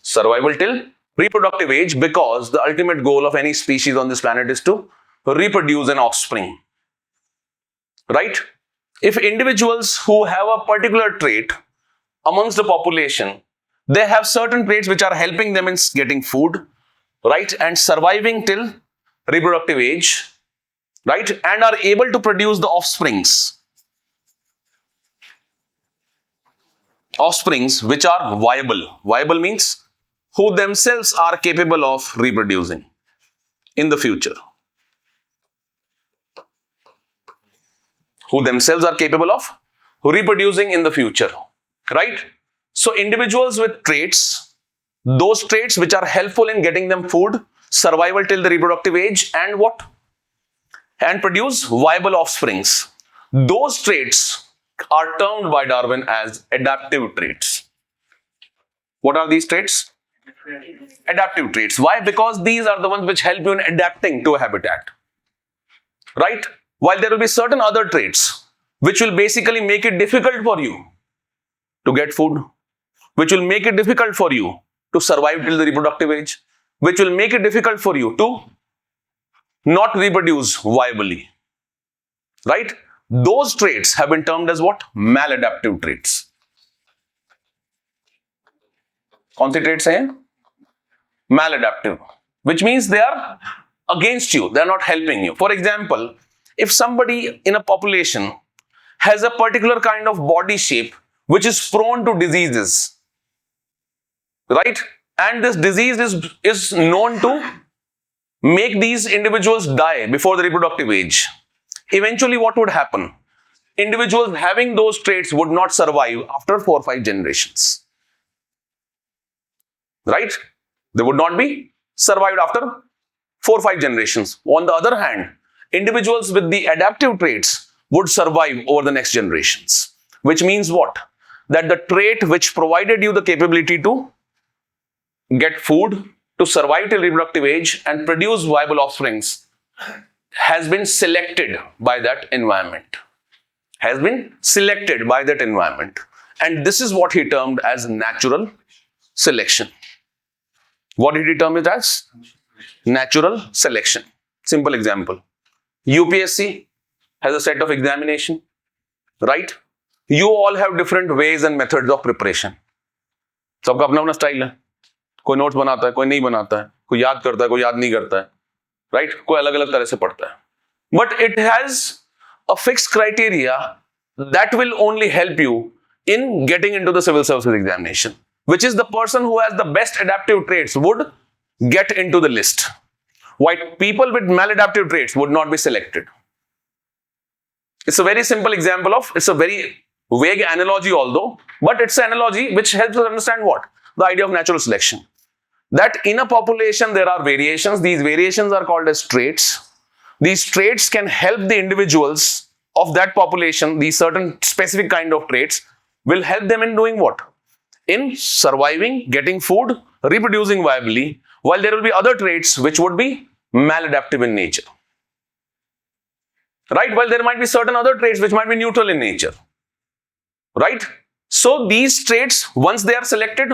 Survival till reproductive age, because the ultimate goal of any species on this planet is to reproduce an offspring. Right? If individuals who have a particular trait amongst the population, they have certain traits which are helping them in getting food, right, and surviving till reproductive age, right, and are able to produce the offsprings which are viable. Viable means who themselves are capable of reproducing in the future. Who themselves are capable of reproducing in the future, right? So individuals with traits, those traits which are helpful in getting them food, survival till the reproductive age, and what? And produce viable offsprings. Those traits are termed by Darwin as adaptive traits. What are these traits? Adaptive traits. Why? Because these are the ones which help you in adapting to a habitat. Right? While there will be certain other traits which will basically make it difficult for you to get food, which will make it difficult for you to survive till the reproductive age, which will make it difficult for you to not reproduce viably. Right? Those traits have been termed as what? Maladaptive traits. कौन से traits हैं? Maladaptive, which means they are against you, they are not helping you. For example, if somebody in a population has a particular kind of body shape which is prone to diseases, right? And this disease is known to make these individuals die before the reproductive age. Eventually, what would happen? Individuals having those traits would not survive after 4 or 5 generations. Right? They would not be survived after 4 or 5 generations. On the other hand, individuals with the adaptive traits would survive over the next generations. Which means what? That the trait which provided you the capability to get food, to survive till reproductive age and produce viable offsprings has been selected by that environment. Has been selected by that environment. And this is what he termed as natural selection. What did he term it as? Natural selection. Simple example. UPSC has a set of examination, right? You all have different ways and methods of preparation. सबका अपना अपना style है. कोई notes बनाता है, कोई नहीं बनाता है, कोई याद करता है, कोई याद नहीं करता है, right? कोई अलग अलग तरह से पढ़ता है. But it has a fixed criteria that will only help you in getting into the civil services examination, which is the person who has the best adaptive traits would get into the list. While people with maladaptive traits would not be selected. It's a very simple example of, it's a very vague analogy although, but it's an analogy which helps us understand what? The idea of natural selection. That in a population there are variations. These variations are called as traits. These traits can help the individuals of that population, these certain specific kind of traits will help them in doing what? In surviving, getting food, reproducing viably, while there will be other traits which would be maladaptive in nature. Right? While there might be certain other traits which might be neutral in nature. Right? So these traits, once they are selected,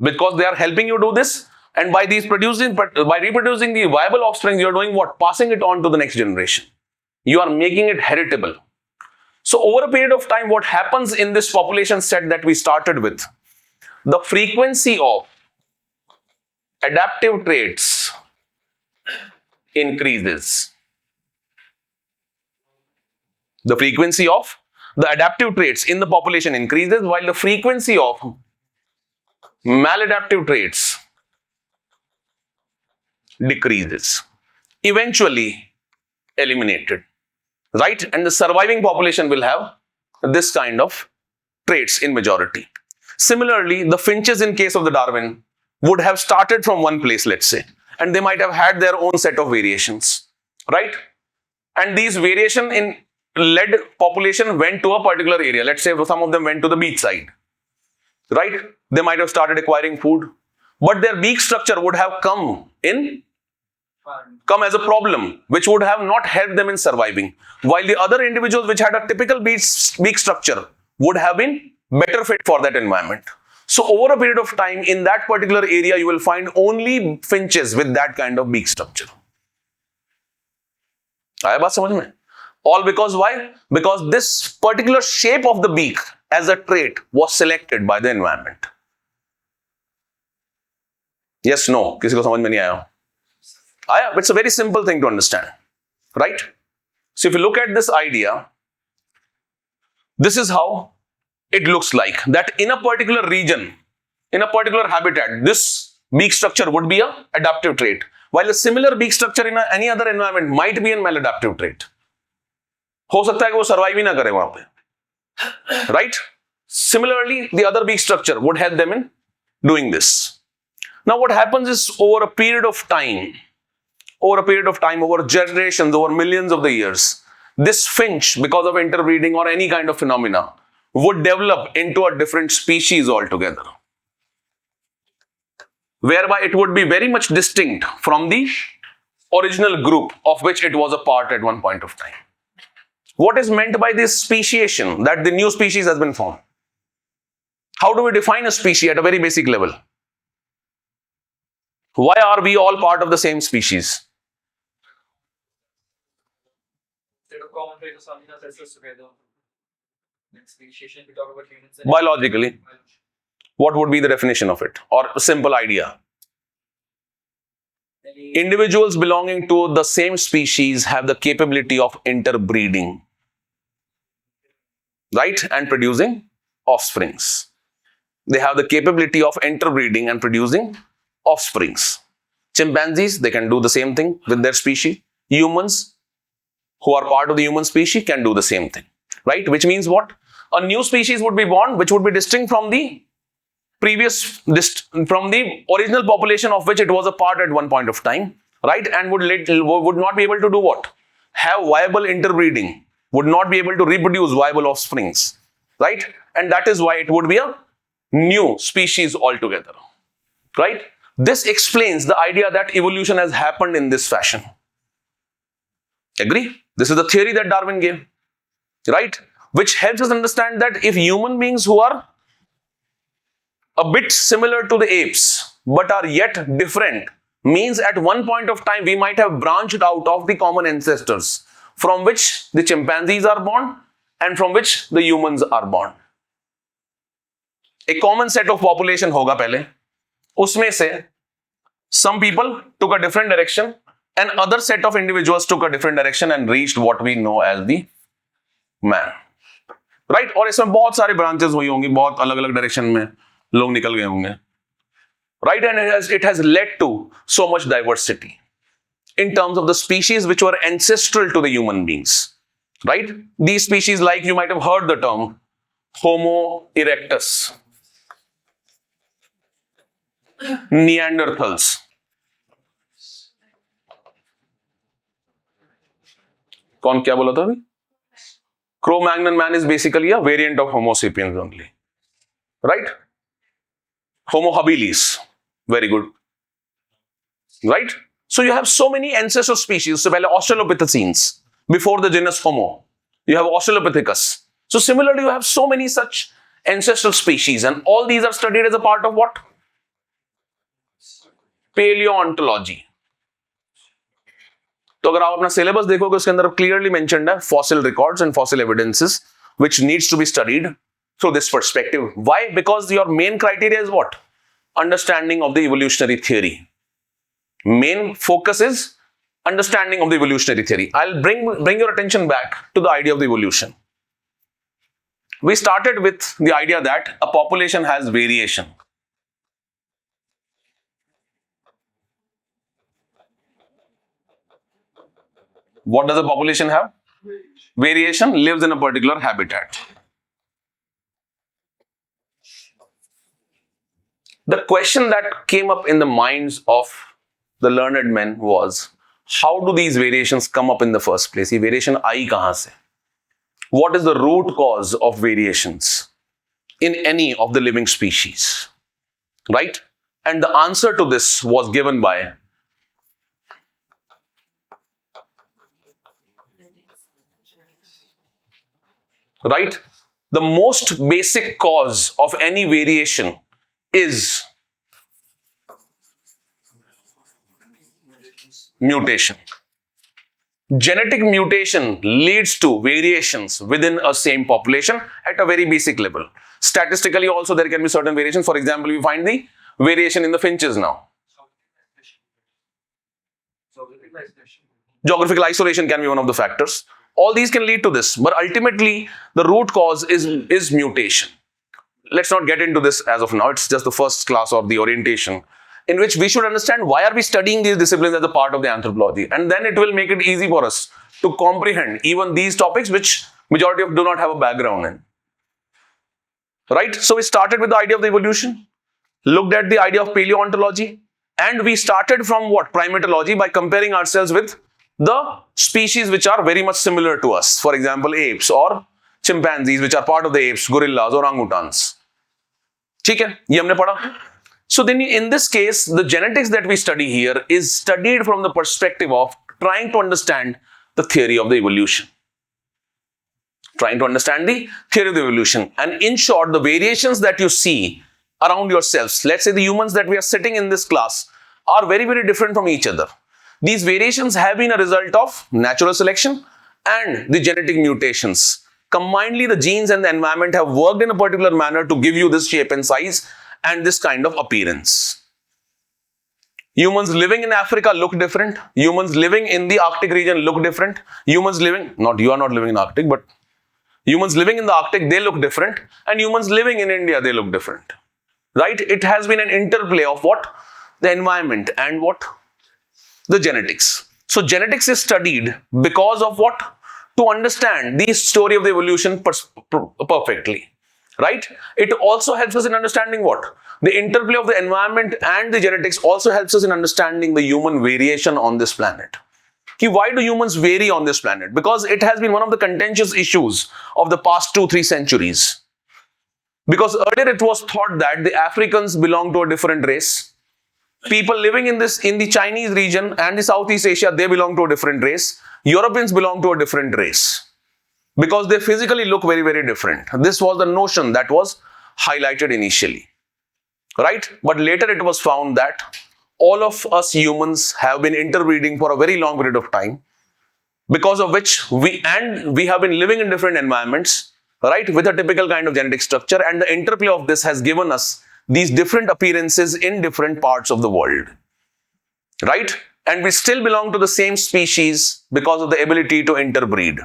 because they are helping you do this, and by reproducing the viable offspring, you are doing what? Passing it on to the next generation. You are making it heritable. So over a period of time, what happens in this population set that we started with, the frequency of adaptive traits increases. The frequency of the adaptive traits in the population increases, while the frequency of maladaptive traits decreases, eventually eliminated, right? And the surviving population will have this kind of traits in majority. Similarly, the finches in case of the Darwin would have started from one place, let's say, and they might have had their own set of variations, right? And these variation in led population went to a particular area. Let's say some of them went to the beach side, right? They might have started acquiring food, but their beak structure would have come as a problem, which would have not helped them in surviving. While the other individuals which had a typical beak structure would have been better fit for that environment. So over a period of time, in that particular area, you will find only finches with that kind of beak structure. आया बात समझ में? All because why? Because this particular shape of the beak as a trait was selected by the environment. Yes, no. किसी को समझ में नहीं आया? आया? It's a very simple thing to understand, right? So if you look at this idea, this is how it looks like. That in a particular region, in a particular habitat, this beak structure would be an adaptive trait, while a similar beak structure in any other environment might be a maladaptive trait. हो सकता है कि वो survive ही ना करे वहां पे, right? Similarly, the other beak structure would help them in doing this. Now, what happens is over a period of time, over generations, over millions of the years, this finch, because of interbreeding or any kind of phenomena, would develop into a different species altogether, whereby it would be very much distinct from the original group of which it was a part at one point of time. What is meant by this speciation, that the new species has been formed? How do we define a species at a very basic level? Why are we all part of the same species? Common trait of something ancestors together. Next speciation, we talk about humans. Biologically, what would be the definition of it? Or a simple idea? Individuals belonging to the same species have the capability of interbreeding, right? And producing offsprings. They have the capability of interbreeding and producing offsprings. Chimpanzees, they can do the same thing with their species. Humans, who are part of the human species, can do the same thing, right? Which means what? A new species would be born, which would be distinct from the from the original population of which it was a part at one point of time, right? And would not be able to do what? Have viable interbreeding, would not be able to reproduce viable offsprings, right? And that is why it would be a new species altogether, right? This explains the idea that evolution has happened in this fashion. Agree? This is the theory that Darwin gave, right? Which helps us understand that if human beings who are a bit similar to the apes, but are yet different, means at one point of time we might have branched out of the common ancestors from which the chimpanzees are born and from which the humans are born. A common set of population hoga pehle, usme se some people took a different direction and other set of individuals took a different direction and reached what we know as the man, right? और इसमें बहुत सारे branches हुई होंगी, बहुत अलग-अलग direction में लोग निकल गए होंगे, right? And it has led to so much diversity in terms of the species which were ancestral to the human beings, right? These species, like you might have heard the term Homo erectus, Neanderthals. कौन क्या बोला था अभी? Cro-Magnon man is basically a variant of Homo sapiens only, right? Homo habilis, very good, right? So you have so many ancestor species. So पहले Australopithecines, before the genus Homo. You have Australopithecus. So similarly, you have so many such ancestral species, and all these are studied as a part of what? Paleontology. तो अगर आप अपना syllabus देखोगे उसके अंदर clearly mentioned है fossil records and fossil evidences which needs to be studied through this perspective. Why? Because your main criteria is what? Understanding of the evolutionary theory. Main focus is understanding of the evolutionary theory. I'll bring your attention back to the idea of the evolution. We started with the idea that a population has variation. What does a population have? Variation, lives in a particular habitat. The question that came up in the minds of the learned men was, how do these variations come up in the first place? ये variation आई कहाँ से? What is the root cause of variations in any of the living species? Right? And the answer to this was given by right? The most basic cause of any variation is mutation. Genetic mutation leads to variations within a same population at a very basic level. Statistically also there can be certain variations. For example, we find the variation in the finches now. Geographical isolation can be one of the factors. All these can lead to this, but ultimately the root cause is mutation. Let's not get into this as of now. It's just the first class of the orientation in which we should understand why are we studying these disciplines as a part of the anthropology, and then it will make it easy for us to comprehend even these topics which majority of do not have a background in. Right? So we started with the idea of the evolution, looked at the idea of paleontology, and we started from what? Primatology, by comparing ourselves with the species which are very much similar to us. For example, apes or chimpanzees, which are part of the apes, gorillas, orangutans. ठीक है, ये हमने पढ़ा. So then in this case, the genetics that we study here is studied from the perspective of trying to understand the theory of the evolution. Trying to understand the theory of the evolution. And in short, the variations that you see around yourselves, let's say the humans that we are sitting in this class, are very, very different from each other. These variations have been a result of natural selection and the genetic mutations. Combinedly, the genes and the environment have worked in a particular manner to give you this shape and size and this kind of appearance. Humans living in Africa look different. Humans living in the Arctic region look different. Humans living, you are not living in Arctic, but humans living in the Arctic, they look different. And humans living in India, they look different. Right? It has been an interplay of what? The environment and what? The genetics. So genetics is studied because of what? To understand the story of the evolution perfectly. Right? It also helps us in understanding what? The interplay of the environment and the genetics also helps us in understanding the human variation on this planet. Why do humans vary on this planet? Because it has been one of the contentious issues of the past 2-3 centuries. Because earlier it was thought that the Africans belong to a different race. People living in the Chinese region and the Southeast Asia, they belong to a different race. Europeans belong to a different race. Because they physically look very, very different. This was the notion that was highlighted initially. Right? But later it was found that all of us humans have been interbreeding for a very long period of time. Because of which we have been living in different environments, right, with a typical kind of genetic structure, and the interplay of this has given us these different appearances in different parts of the world. Right? And we still belong to the same species because of the ability to interbreed.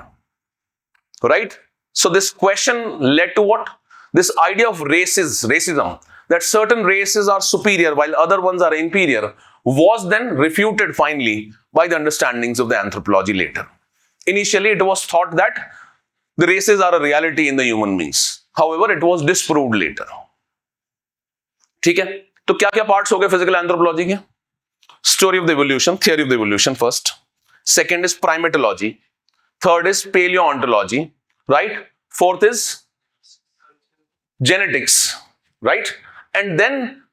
Right? So this question led to what? This idea of racism, that certain races are superior while other ones are inferior, was then refuted finally by the understandings of the anthropology later. Initially, it was thought that the races are a reality in the human beings. However, it was disproved later. ठीक है? तो क्या parts हो गए physical anthropology के? Story of the evolution, theory of the evolution first. Second is primatology. Third is paleontology, right? Fourth is genetics, right? And then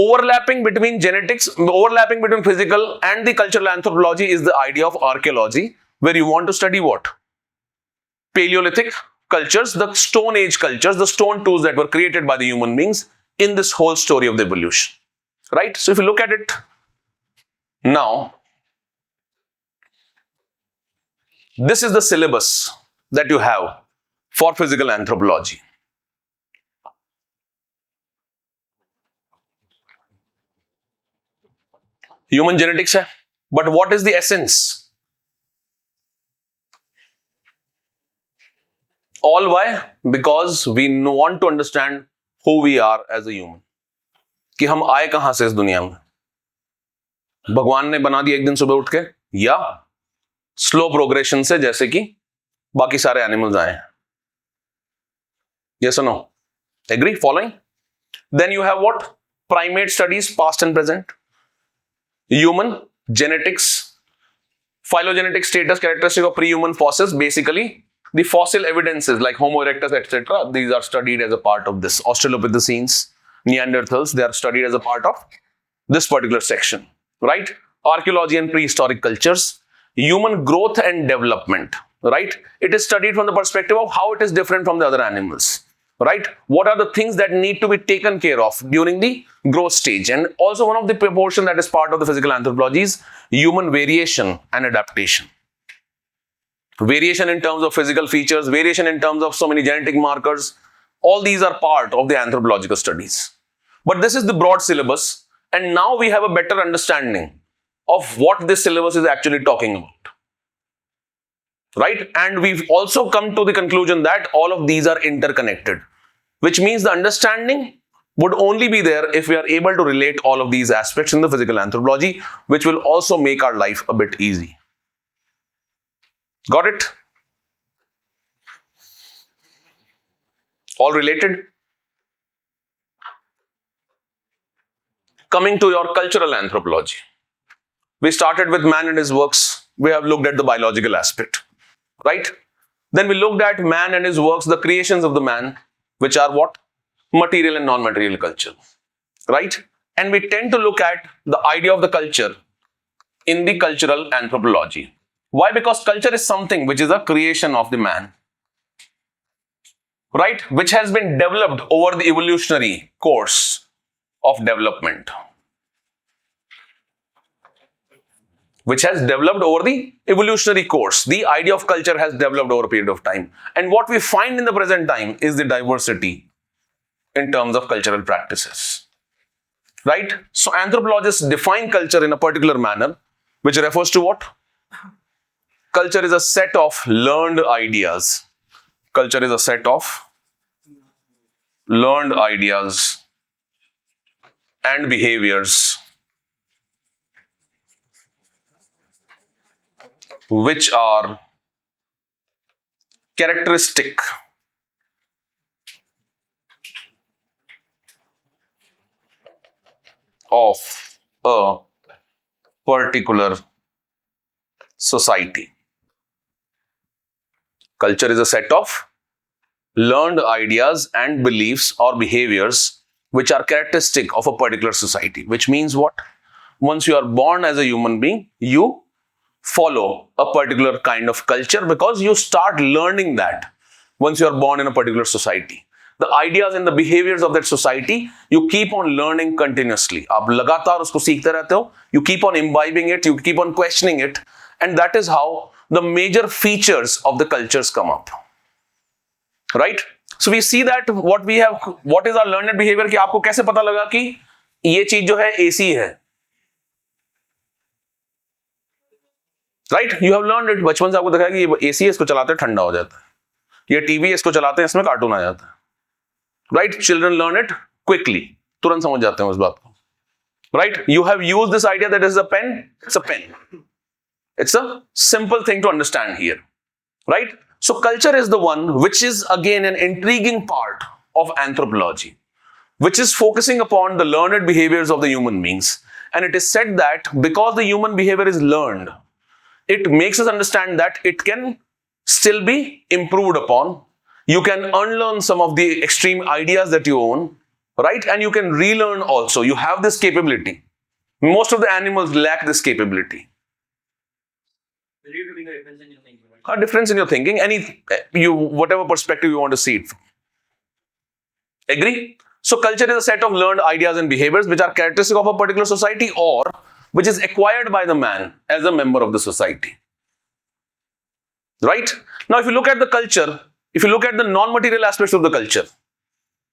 overlapping between genetics, overlapping between physical and the cultural anthropology is the idea of archaeology, where you want to study what? Paleolithic cultures, the Stone Age cultures, the stone tools that were created by the human beings in this whole story of the evolution. Right? So if you look at it now, this is the syllabus that you have for physical anthropology. Human genetics hai, but what is the essence? All why? Because we want to understand who we are as a human. कि हम आए कहां से इस दुनिया में? भगवान ने बना दिया एक दिन सुबह उठ के, या स्लो प्रोग्रेशन से जैसे कि बाकी सारे एनिमल्स आए हैं? Yes or no? Agree? Following? Then you have what? Primate studies, past and present. Human genetics, phylogenetic status, characteristic of pre-human fossils. Basically, the fossil evidences like Homo erectus, etc. These are studied as a part of this. Australopithecines, Neanderthals, they are studied as a part of this particular section, right? Archaeology and prehistoric cultures, human growth and development, right? It is studied from the perspective of how it is different from the other animals, right? What are the things that need to be taken care of during the growth stage? And also one of the proportion that is part of the physical anthropology is human variation and adaptation. Variation in terms of physical features, variation in terms of so many genetic markers, all these are part of the anthropological studies. But this is the broad syllabus, and now we have a better understanding of what this syllabus is actually talking about. Right? And we've also come to the conclusion that all of these are interconnected, which means the understanding would only be there if we are able to relate all of these aspects in the physical anthropology, which will also make our life a bit easy. Got it? All related? Coming to your cultural anthropology. We started with man and his works. We have looked at the biological aspect, right? Then we looked at man and his works, the creations of the man, which are what? Material and non-material culture, right? And we tend to look at the idea of the culture in the cultural anthropology. Why? Because culture is something which is a creation of the man, right? Which has been developed over the evolutionary course of development. Which has developed over the evolutionary course. The idea of culture has developed over a period of time. And what we find in the present time is the diversity in terms of cultural practices. Right? So anthropologists define culture in a particular manner, which refers to what? Culture is a set of learned ideas. Culture is a set of learned ideas and behaviors which are characteristic of a particular society. Culture is a set of learned ideas and beliefs or behaviors which are characteristic of a particular society. Which means what? Once you are born as a human being, you follow a particular kind of culture because you start learning that once you are born in a particular society. The ideas and the behaviors of that society, you keep on learning continuously. आप लगातार उसको सीखते रहते हो. You keep on imbibing it, you keep on questioning it, and that is how the major features of the cultures come up. Right? So we see that what is our learned behavior कि आपको कैसे पता लगा कि ये चीज जो है AC है. Right? You have learned it. बचपन से आपको दिखाया कि ये AC है, इसको चलाते हैं ठंडा हो जाता है. ये टीवी इसको चलाते हैं, इसमें कार्टून आ जाता है. Right? Children learn it quickly. तुरंत समझ जाते हैं उस बात को. Right? You have used this idea that is a pen. It's a pen. It's a simple thing to understand here. Right? So culture is the one which is again an intriguing part of anthropology, which is focusing upon the learned behaviors of the human beings. And it is said that because the human behavior is learned, it makes us understand that it can still be improved upon. You can unlearn some of the extreme ideas that you own, right? And you can relearn also. You have this capability. Most of the animals lack this capability. Will you doing a difference in your thinking? A difference in your thinking, whatever perspective you want to see it from. Agree? So culture is a set of learned ideas and behaviors which are characteristic of a particular society or which is acquired by the man as a member of the society. Right? Now, if you look at the culture, if you look at the non-material aspects of the culture,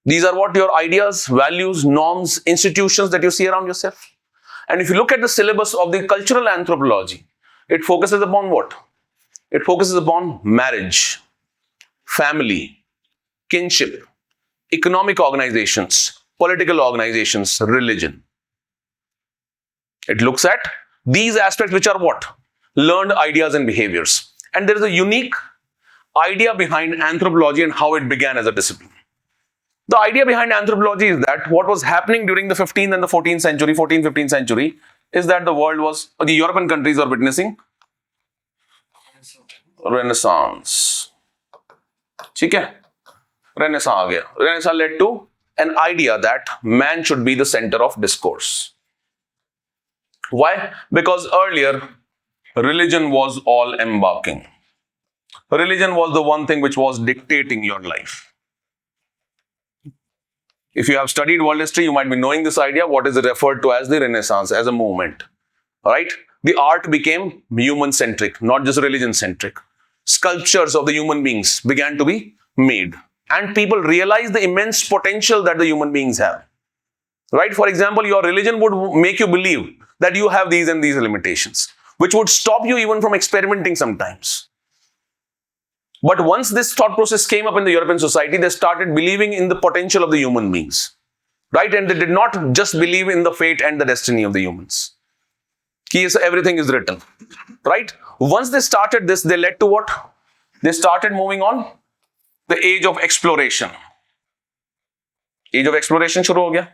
these are what your ideas, values, norms, institutions that you see around yourself. And if you look at the syllabus of the cultural anthropology, it focuses upon what? It focuses upon marriage, family, kinship, economic organizations, political organizations, religion. It looks at these aspects which are what? Learned ideas and behaviors. And there is a unique idea behind anthropology and how it began as a discipline. The idea behind anthropology is that what was happening during the 15th and the 14th century, 14th, 15th century, is that the European countries are witnessing Renaissance. Okay? Renaissance led to an idea that man should be the center of discourse. Why? Because earlier, religion was all embarking. Religion was the one thing which was dictating your life. If you have studied world history, you might be knowing this idea, what is referred to as the Renaissance, as a movement. Right? The art became human-centric, not just religion-centric. Sculptures of the human beings began to be made. And people realized the immense potential that the human beings have. Right? For example, your religion would make you believe that you have these and these limitations, which would stop you even from experimenting sometimes. But once this thought process came up in the European society, they started believing in the potential of the human beings. Right? And they did not just believe in the fate and the destiny of the humans. Everything is written. Right? Once they started this, they led to what? They started moving on the age of exploration. Age of exploration shuru ho gaya.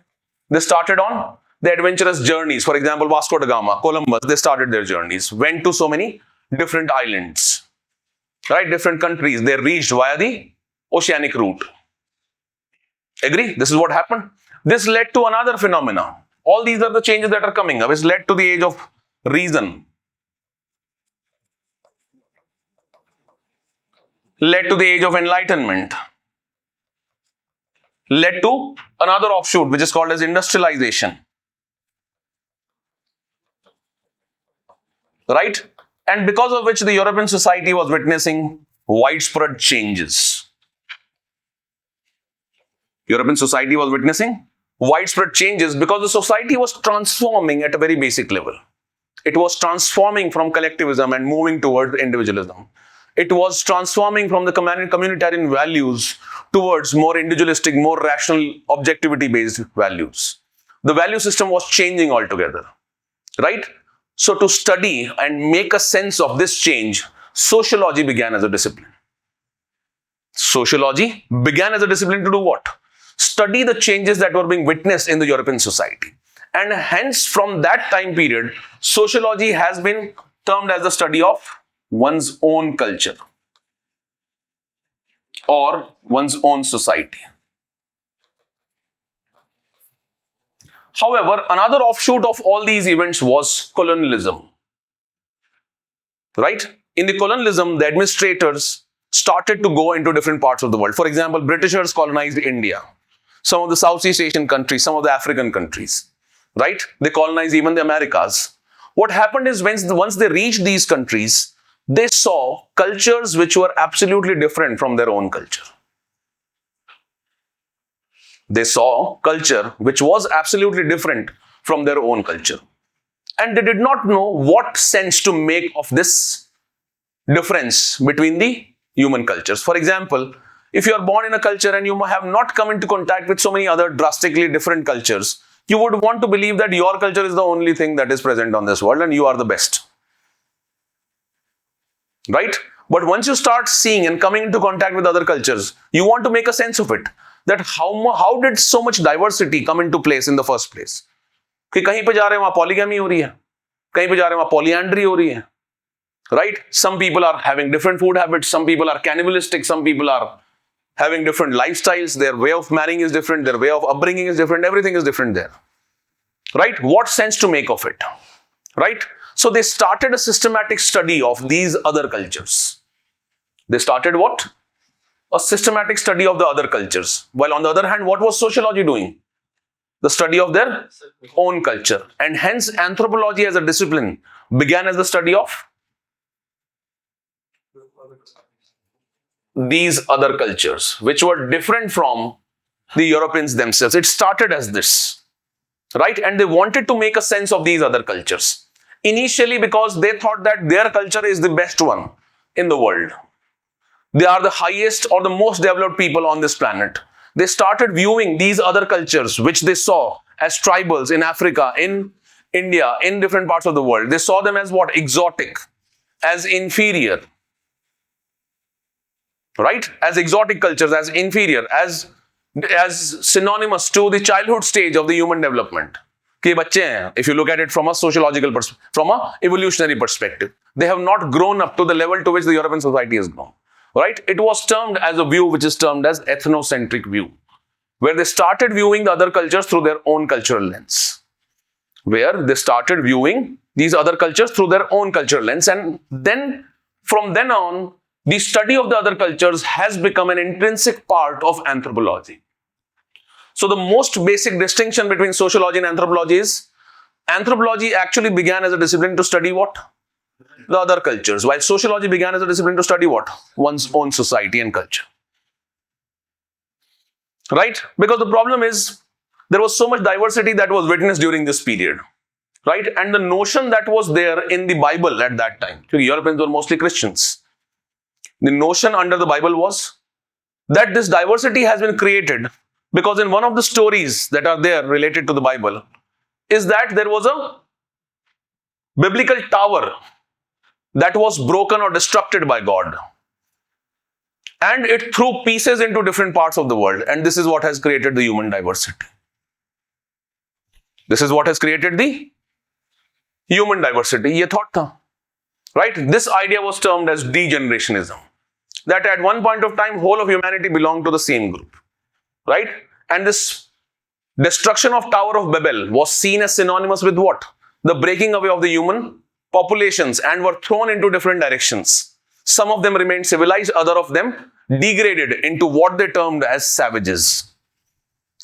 They started on the adventurous journeys. For example, Vasco da Gama, Columbus, they started their journeys, went to so many different islands, right? Different countries. They reached via the oceanic route. Agree? This is what happened. This led to another phenomena. All these are the changes that are coming up. It's led to the age of reason. Led to the age of enlightenment. Led to another offshoot which is called as industrialization. Right? And because of which the European society was witnessing widespread changes. European society was witnessing widespread changes because the society was transforming at a very basic level. It was transforming from collectivism and moving towards individualism. It was transforming from the communitarian values towards more individualistic, more rational, objectivity-based values. The value system was changing altogether, right? So to study and make a sense of this change, sociology began as a discipline. Sociology began as a discipline to do what? Study the changes that were being witnessed in the European society. And hence, from that time period, sociology has been termed as the study of one's own culture or one's own society. However, another offshoot of all these events was colonialism. Right? In the colonialism, the administrators started to go into different parts of the world. For example, Britishers colonized India, some of the Southeast Asian countries, some of the African countries. Right? They colonized even the Americas. What happened is once they reached these countries, they saw cultures which were absolutely different from their own culture. They saw culture which was absolutely different from their own culture. And they did not know what sense to make of this difference between the human cultures. For example, if you are born in a culture and you have not come into contact with so many other drastically different cultures, you would want to believe that your culture is the only thing that is present on this world and you are the best. Right? But once you start seeing and coming into contact with other cultures, you want to make a sense of it. That how did so much diversity come into place in the first place? कि कहीं पे जा रहे हैं वहां polygamy हो रही है, कहीं पे जा रहे हैं वहां polyandry हो रही है. Right? Some people are having different food habits, some people are cannibalistic, some people are having different lifestyles, their way of marrying is different, their way of upbringing is different, everything is different there. Right? What sense to make of it? Right? So they started a systematic study of these other cultures. They started what? A systematic study of the other cultures. While on the other hand, what was sociology doing? The study of their own culture. And hence anthropology as a discipline began as the study of these other cultures, which were different from the Europeans themselves. It started as this, right? And they wanted to make a sense of these other cultures. Initially because they thought that their culture is the best one in the world. They are the highest or the most developed people on this planet. They started viewing these other cultures, which they saw as tribals in Africa, in India, in different parts of the world. They saw them as what? Exotic, as inferior. Right? As exotic cultures, as inferior, as synonymous to the childhood stage of the human development. कि बच्चे हैं, if you look at it from a sociological perspective, from a evolutionary perspective, they have not grown up to the level to which the European society has grown. Right? It was termed as a view which is termed as ethnocentric view, where they started viewing the other cultures through their own cultural lens. Where they started viewing these other cultures through their own cultural lens, and then from then on, the study of the other cultures has become an intrinsic part of anthropology. So the most basic distinction between sociology and anthropology is anthropology actually began as a discipline to study what? The other cultures, while sociology began as a discipline to study what? One's own society and culture. Right? Because the problem is there was so much diversity that was witnessed during this period. Right? And the notion that was there in the Bible at that time, because Europeans were mostly Christians, the notion under the Bible was that this diversity has been created because in one of the stories that are there related to the Bible is that there was a biblical tower that was broken or destructed by God. And it threw pieces into different parts of the world. And this is what has created the human diversity. This is what has created the human diversity. Ye thought tha. Right? This idea was termed as degenerationism. That at one point of time, whole of humanity belonged to the same group. Right? And this destruction of Tower of Babel was seen as synonymous with what? The breaking away of the human populations and were thrown into different directions. Some of them remained civilized, other of them degraded into what they termed as savages.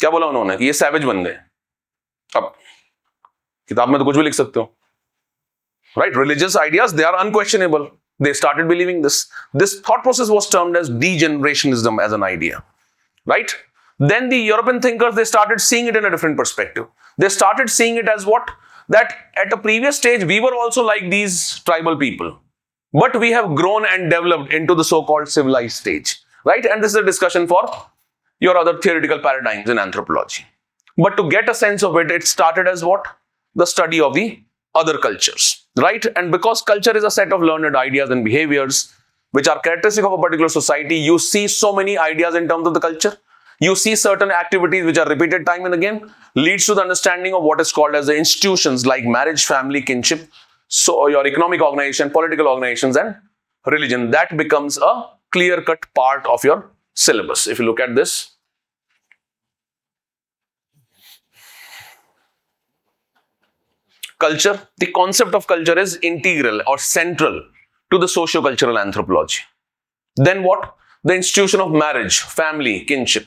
क्या बोला उन्होंने? ये savage बन गए. अब किताब में तो कुछ भी लिख सकते हो. Right? Religious ideas, they are unquestionable. They started believing this. This thought process was termed as degenerationism as an idea. Right? Then the European thinkers, they started seeing it in a different perspective. They started seeing it as what? That at a previous stage, we were also like these tribal people. But we have grown and developed into the so-called civilized stage. Right? And this is a discussion for your other theoretical paradigms in anthropology. But to get a sense of it, it started as what? The study of the other cultures. Right? And because culture is a set of learned ideas and behaviors which are characteristic of a particular society, you see so many ideas in terms of the culture. You see certain activities which are repeated time and again, leads to the understanding of what is called as the institutions like marriage, family, kinship, so your economic organization, political organizations and religion. That becomes a clear-cut part of your syllabus. If you look at this, culture, the concept of culture is integral or central to the socio-cultural anthropology. Then what? The institution of marriage, family, kinship,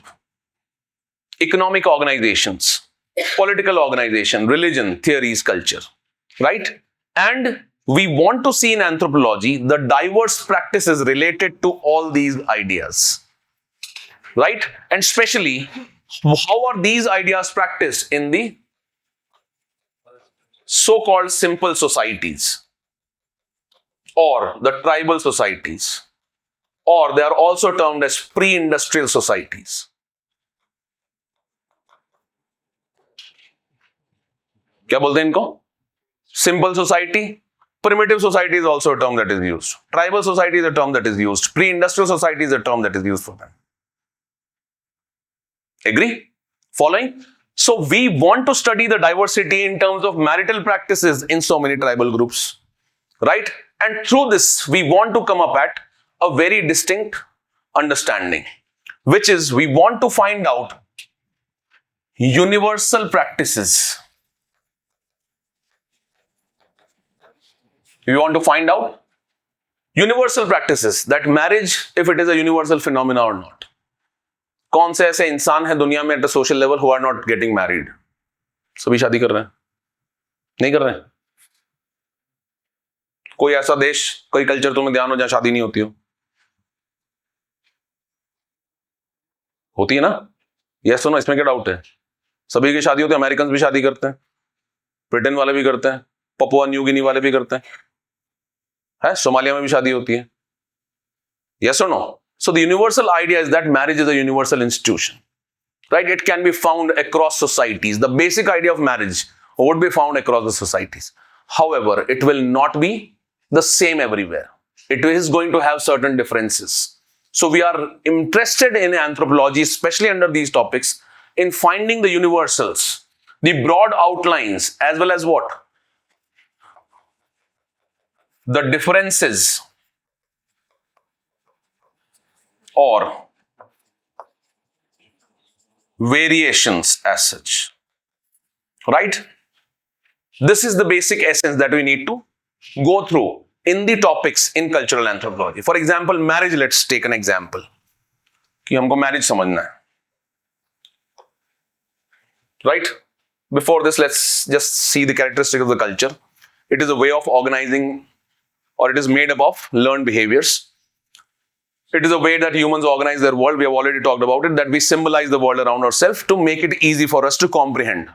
economic organizations, political organization, religion, theories, culture, right? And we want to see in anthropology the diverse practices related to all these ideas, right? And especially, how are these ideas practiced in the so-called simple societies or the tribal societies, or they are also termed as pre-industrial societies. क्या बोलते हैं इनको? Simple society. Primitive society is also a term that is used. Tribal society is a term that is used. Pre-industrial society is a term that is used for them. Agree? Following? So we want to study the diversity in terms of marital practices in so many tribal groups. Right? And through this, we want to come up at a very distinct understanding. which is we want to find out universal practices. We want to find out universal practices, that marriage, if it is a universal phenomena or not. कौन से ऐसे इंसान हैं दुनिया में at a social level who are not getting married? सभी शादी कर रहे हैं? नहीं कर रहे हैं? कोई ऐसा देश, कोई कल्चर तुम्हें ध्यान हो जहां शादी नहीं होती हो? होती है ना? यस सुनो, इसमें क्या डाउट है? सभी की शादी होती है, अमेरिकन भी शादी करते हैं, ब्रिटेन वाले भी करते हैं, पपुआ न्यू गिनी वाले भी करते हैं, है सोमालिया में भी शादी होती है. Yes or no? So the universal idea is that marriage is a universal institution, right? It can be found across societies. The basic idea of marriage would be found across the societies. However, it will not be the same everywhere. It is going to have certain differences. So we are interested in anthropology, especially under these topics, in finding the universals, the broad outlines, as well as what? The differences or variations as such, right? This is the basic essence that we need to go through in the topics in cultural anthropology. For example, marriage, let's take an example. कि हमको marriage समझना है. Right? Before this, let's just see the characteristics of the culture. It is a way of organizing, or it is made up of learned behaviors. It is a way that humans organize their world. We have already talked about it, that we symbolize the world around ourselves to make it easy for us to comprehend.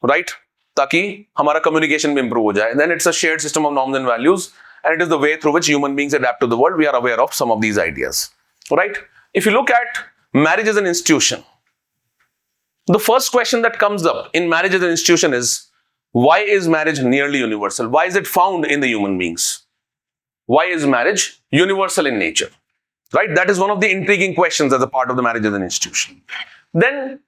Right? ताकि हमारा communication भी improve हो जाए. Then it's a shared system of norms and values, and it is the way through which human beings adapt to the world. We are aware of some of these ideas. Right? If you look at marriage as an institution, the first question that comes up in marriage as an institution is, why is marriage nearly universal? Why is it found in the human beings? Why is marriage universal in nature? Right? That is one of the intriguing questions as a part of the marriage as an institution. Then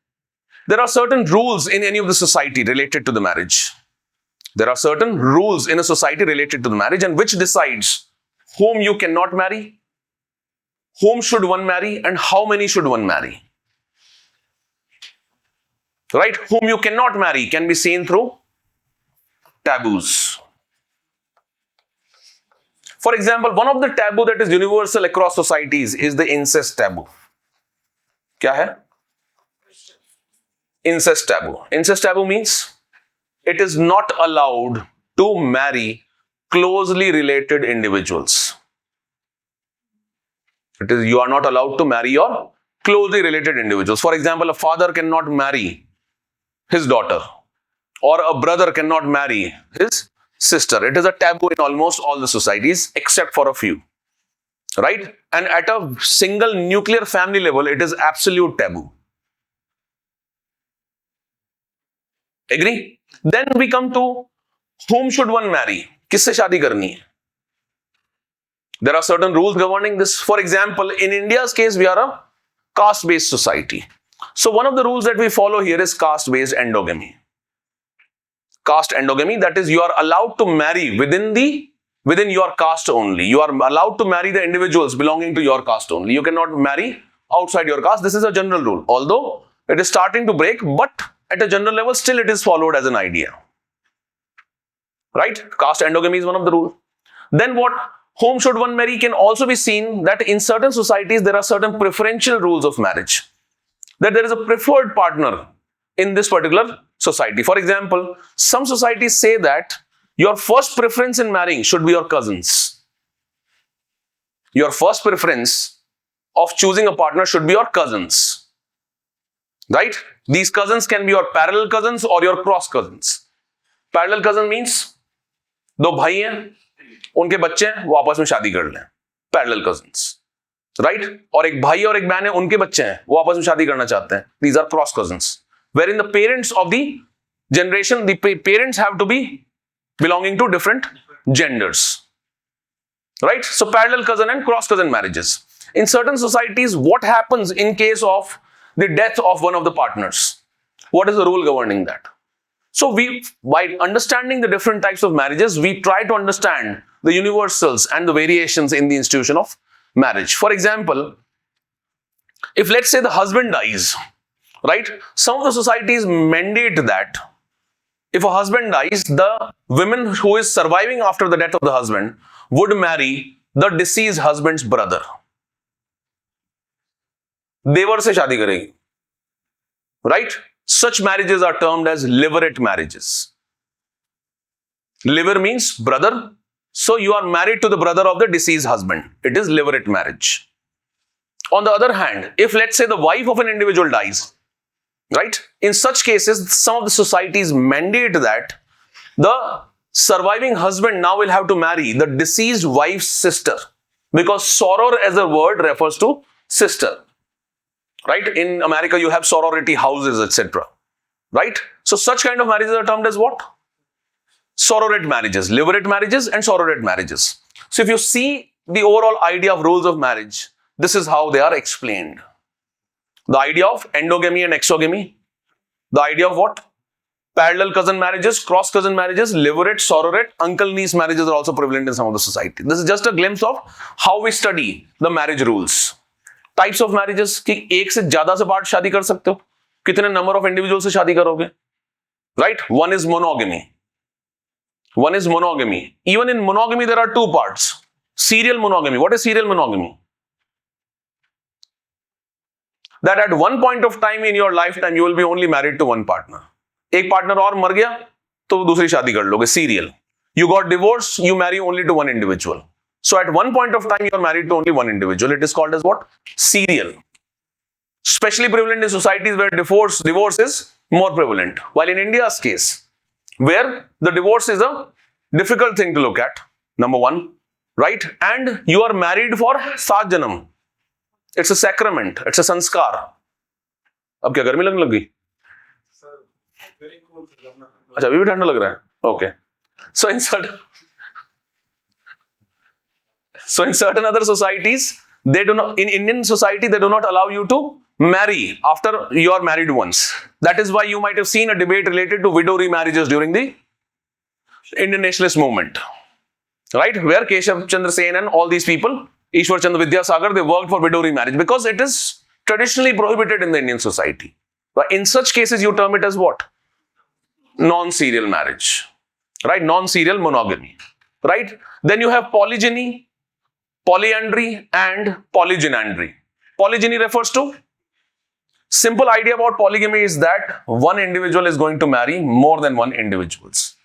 there are certain rules in any of the society related to the marriage. There are certain rules in a society related to the marriage, and which decides whom you cannot marry, whom should one marry, and how many should one marry. Right? Whom you cannot marry can be seen through taboos. For example, one of the taboo that is universal across societies is the incest taboo. क्या है? Incest taboo. Incest taboo means it is not allowed to marry closely related individuals. It is, you are not allowed to marry your closely related individuals. For example, a father cannot marry his daughter, or a brother cannot marry his sister. It is a taboo in almost all the societies except for a few. Right? And at a single nuclear family level, it is absolute taboo. Agree? Then we come to whom should one marry? किससे शादी करनी है? There are certain rules governing this. For example, in India's case, we are a caste-based society. So one of the rules that we follow here is caste-based endogamy. Caste endogamy, that is, you are allowed to marry within your caste only. You are allowed to marry the individuals belonging to your caste only. You cannot marry outside your caste. This is a general rule. Although it is starting to break, but at a general level, still it is followed as an idea. Right? Caste endogamy is one of the rules. Then what? Whom should one marry can also be seen that in certain societies, there are certain preferential rules of marriage. That there is a preferred partner in this particular society. For example, some societies say that your first preference in marrying should be your cousins. Your first preference of choosing a partner should be your cousins. Right? These cousins can be your parallel cousins or your cross cousins. Parallel cousin means दो भाई हैं, उनके बच्चे हैं, वो आपस में शादी कर लें. Parallel cousins. Right? और एक भाई और एक बहन है, उनके बच्चे हैं, वो आपस में शादी करना चाहते हैं. These are cross cousins. Wherein the parents of the generation, the parents have to be belonging to different genders. Right? So parallel cousin and cross cousin marriages. In certain societies, what happens in case of the death of one of the partners? What is the rule governing that? So by understanding the different types of marriages, we try to understand the universals and the variations in the institution of marriage. For example, If let's say the husband dies, right? Some of the societies mandate that if a husband dies, the woman who is surviving after the death of the husband would marry the deceased husband's brother. देवर से शादी करेगी, right? Such marriages are termed as levirate marriages. Liver means brother, so you are married to the brother of the deceased husband. It is levirate marriage. On the other hand, if let's say the wife of an individual dies, right? In such cases, some of the societies mandate that the surviving husband now will have to marry the deceased wife's sister, because soror as a word refers to sister, right? In America, you have sorority houses, etc., right? So such kind of marriages are termed as what? Sororate marriages, levirate marriages and sororate marriages. So if you see the overall idea of rules of marriage, this is how they are explained. The idea of endogamy and exogamy. The idea of what? Parallel cousin marriages, cross cousin marriages, levirate, sororate, uncle-niece marriages are also prevalent in some of the society. This is just a glimpse of how we study the marriage rules. Types of marriages, कि एक से ज्यादा से part शादी कर सकते हो, कितने number of individuals से शादी करोगे, right? One is monogamy. One is monogamy. Even in monogamy, there are two parts. Serial monogamy. What is serial monogamy? That at one point of time in your lifetime, you will be only married to one partner. एक partner और मर गया, तो दूसरी शादी कर लोगे. Serial. You got divorced, you marry only to one individual. So at one point of time, you are married to only one individual. It is called as what? Serial. Especially prevalent in societies where divorce is more prevalent. While in India's case, where the divorce is a difficult thing to look at, number one, right? And you are married for 7 janam. It's a sacrament. It's a sanskar. अब क्या गर्मी लगने लग गई? अच्छा अभी भी ठंडा लग रहा है? Okay. So in certain other societies, they do not. In Indian society, they do not allow you to marry after you are married once. That is why you might have seen a debate related to widow remarriages during the Indian nationalist movement, right? Where Keshav Chandra Sen and all these people, Ishwar Chandra Vidyasagar, they worked for widow remarriage because it is traditionally prohibited in the Indian society. But in such cases, you term it as what? Non-serial marriage, right? Non-serial monogamy, right? Then you have polygyny, polyandry, and polygynandry. Polygyny refers to, simple idea about polygamy is that one individual is going to marry more than one individuals.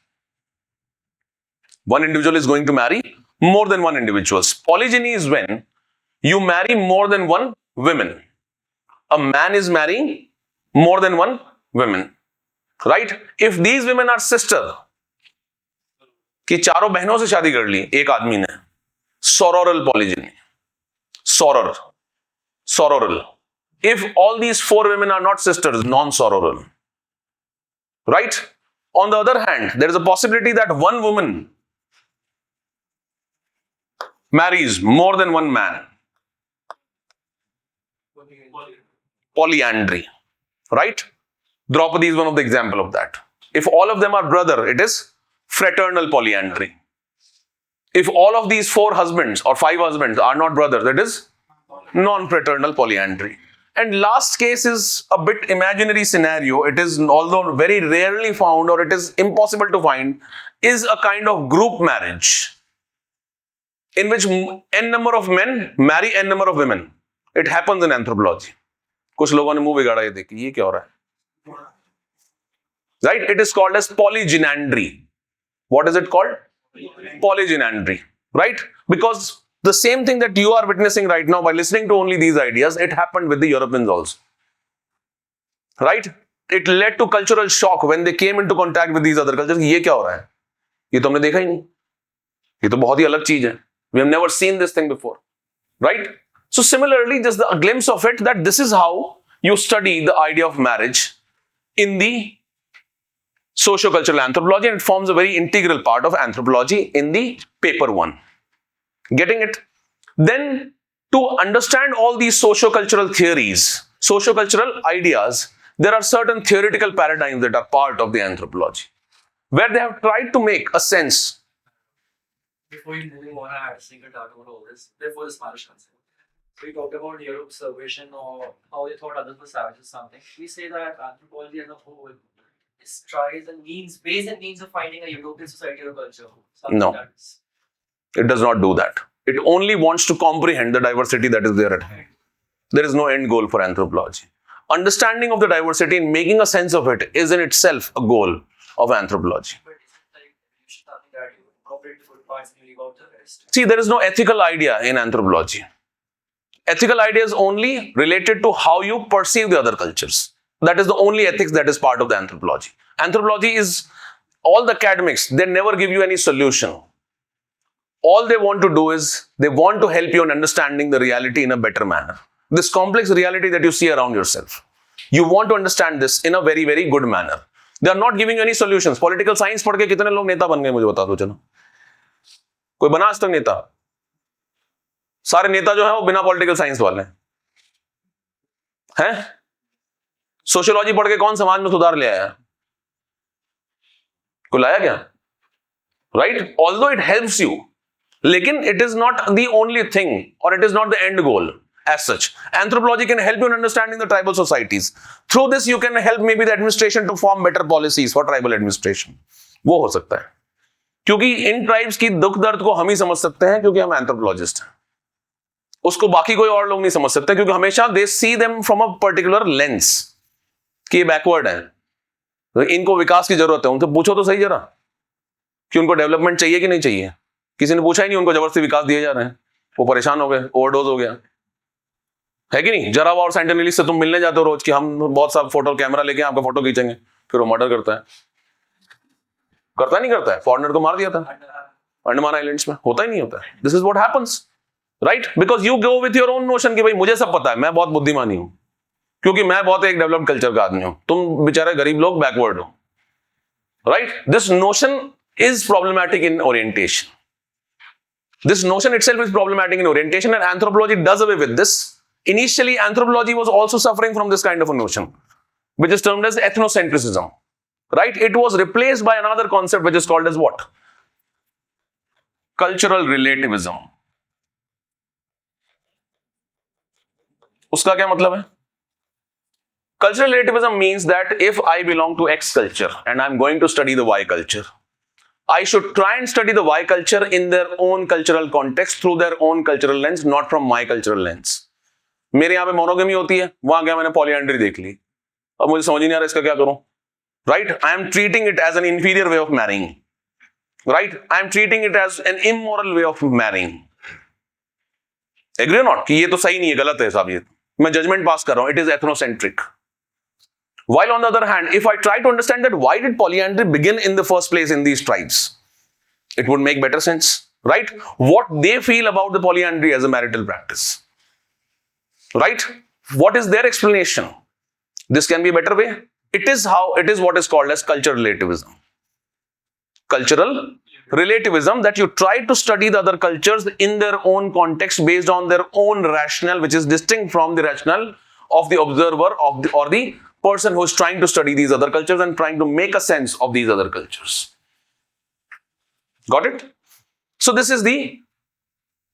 One individual is going to marry more than one individuals. Polygyny is when you marry more than one woman. A man is marrying more than one woman, right? If these women are sister, कि चारों बहनों से शादी कर ली एक आदमी ने, sororal polygyny. Sororal. If all these 4 women are not sisters, non-sororal. Right? On the other hand, there is a possibility that one woman marries more than one man. Polyandry. Right? Draupadi is one of the example of that. If all of them are brother, it is fraternal polyandry. If all of these 4 husbands or 5 husbands are not brothers, it is non-fraternal polyandry. And last case is a bit imaginary scenario. It is, although very rarely found or it is impossible to find, is a kind of group marriage in which n number of men marry n number of women. It happens in anthropology. कुछ लोगों ने मुंह बिगाड़ा ये देखिए ये क्या हो रहा है, right? It is called as polygynandry. What is it called? Polygynandry, right? Because the same thing that you are witnessing right now by listening to only these ideas, it happened with the Europeans also, right? It led to cultural shock when they came into contact with these other cultures. ये क्या हो रहा है? ये तो हमने देखा ही नहीं. ये तो बहुत ही अलग चीज है. We have never seen this thing before, right? So similarly, just a glimpse of it, that this is how you study the idea of marriage in the socio-cultural anthropology, and it forms a very integral part of anthropology in the paper 1. Getting it? Then to understand all these socio-cultural theories, socio-cultural ideas, there are certain theoretical paradigms that are part of the anthropology, where they have tried to make a sense. Before you move on, I had a single doubt about all this. Before the Spanish concept. we talked about your observation or how they thought others were savages or something. We say that anthropology as a whole is tries and means, ways and means of finding a utopian society or culture. Something No. that is. It does not do that. It only wants to comprehend the diversity that is there at hand. There is no end goal for anthropology. Understanding of the diversity and making a sense of it is in itself a goal of anthropology. But isn't like evolution something that you incorporate the good parts and you leave out the rest? See, there is no ethical idea in anthropology. Ethical idea is only related to how you perceive the other cultures. That is the only ethics that is part of the anthropology. Anthropology is all the academics, they never give you any solution. All they want to do is they want to help you in understanding the reality in a better manner. This complex reality that you see around yourself. You want to understand this in a very, very good manner. They are not giving you any solutions. Political science पढ़ के कितने लोग नेता बन गए मुझे बता दो चलो. कोई बना आज तक नेता? सारे नेता जो है वो बिना पॉलिटिकल साइंस वाले हैं. सोशियोलॉजी पढ़ के कौन समाज में सुधार ले आया? कोई लाया क्या? Right? Although it helps you, लेकिन it is not the only thing or it is not the end goal as such. Anthropology can help you in understanding the tribal societies. Through this, you can help maybe the administration to form better policies for tribal administration. वो हो सकता है. क्योंकि इन tribes की दुख दर्द को हम ही समझ सकते हैं क्योंकि हम एंथ्रोपोलॉजिस्ट हैं. उसको बाकी कोई और लोग नहीं समझ सकते क्योंकि हमेशा they see them from a particular lens कि ये बैकवर्ड है, तो इनको विकास की जरूरत है. उनसे पूछो तो सही जरा कि उनको डेवलपमेंट चाहिए कि नहीं चाहिए. किसी ने पूछा ही नहीं, उनको जबरदस्ती विकास दिए जा रहे हैं. वो परेशान हो गए, ओवरडोज हो गया है कि नहीं. जरा और सेंटिनली से तुम मिलने जाते हो रोज कि हम बहुत सा फोटो कैमरा लेके आपका फोटो खींचेंगे, फिर वो मर्डर करता है. करता नहीं करता है? फॉरेनर को मार दिया था अंडमान आइलैंड्स में. होता ही नहीं होता है. This is what happens, right? Because you go with your own notion कि भाई मुझे सब पता है, मैं बहुत बुद्धिमानी हूं क्योंकि मैं बहुत एक डेवलप्ड कल्चर का आदमी हूं, तुम बेचारे गरीब लोग बैकवर्ड हो. Right? This notion is problematic in orientation. This notion itself is problematic in orientation and anthropology does away with this. Initially, anthropology was also suffering from this kind of a notion, which is termed as ethnocentrism. Right? It was replaced by another concept which is called as what? Cultural relativism. उसका क्या मतलब है? Cultural relativism means that if I belong to X culture and I'm going to study the Y culture, I should try and study the Y culture in their own cultural context through their own cultural lens, not from my cultural lens. मेरे यहाँ पे monogamy होती है, वहां गया मैंने polyandry देख ली, अब मुझे समझ ही नहीं आ रहा इसका क्या करूं. Right? I am treating it as an inferior way of marrying. Right? I am treating it as an immoral way of marrying. Agree or not? कि ये तो सही नहीं है, गलत है साहब, ये मैं जजमेंट पास कर रहा हूं. It is ethnocentric. While on the other hand, if I try to understand that why did polyandry begin in the first place in these tribes, it would make better sense, right? What they feel about the polyandry as a marital practice, right? What is their explanation? This can be a better way. It is what is called as cultural relativism. Cultural relativism, that you try to study the other cultures in their own context based on their own rationale, which is distinct from the rationale of the observer or the person who is trying to study these other cultures and trying to make a sense of these other cultures. Got it? So this is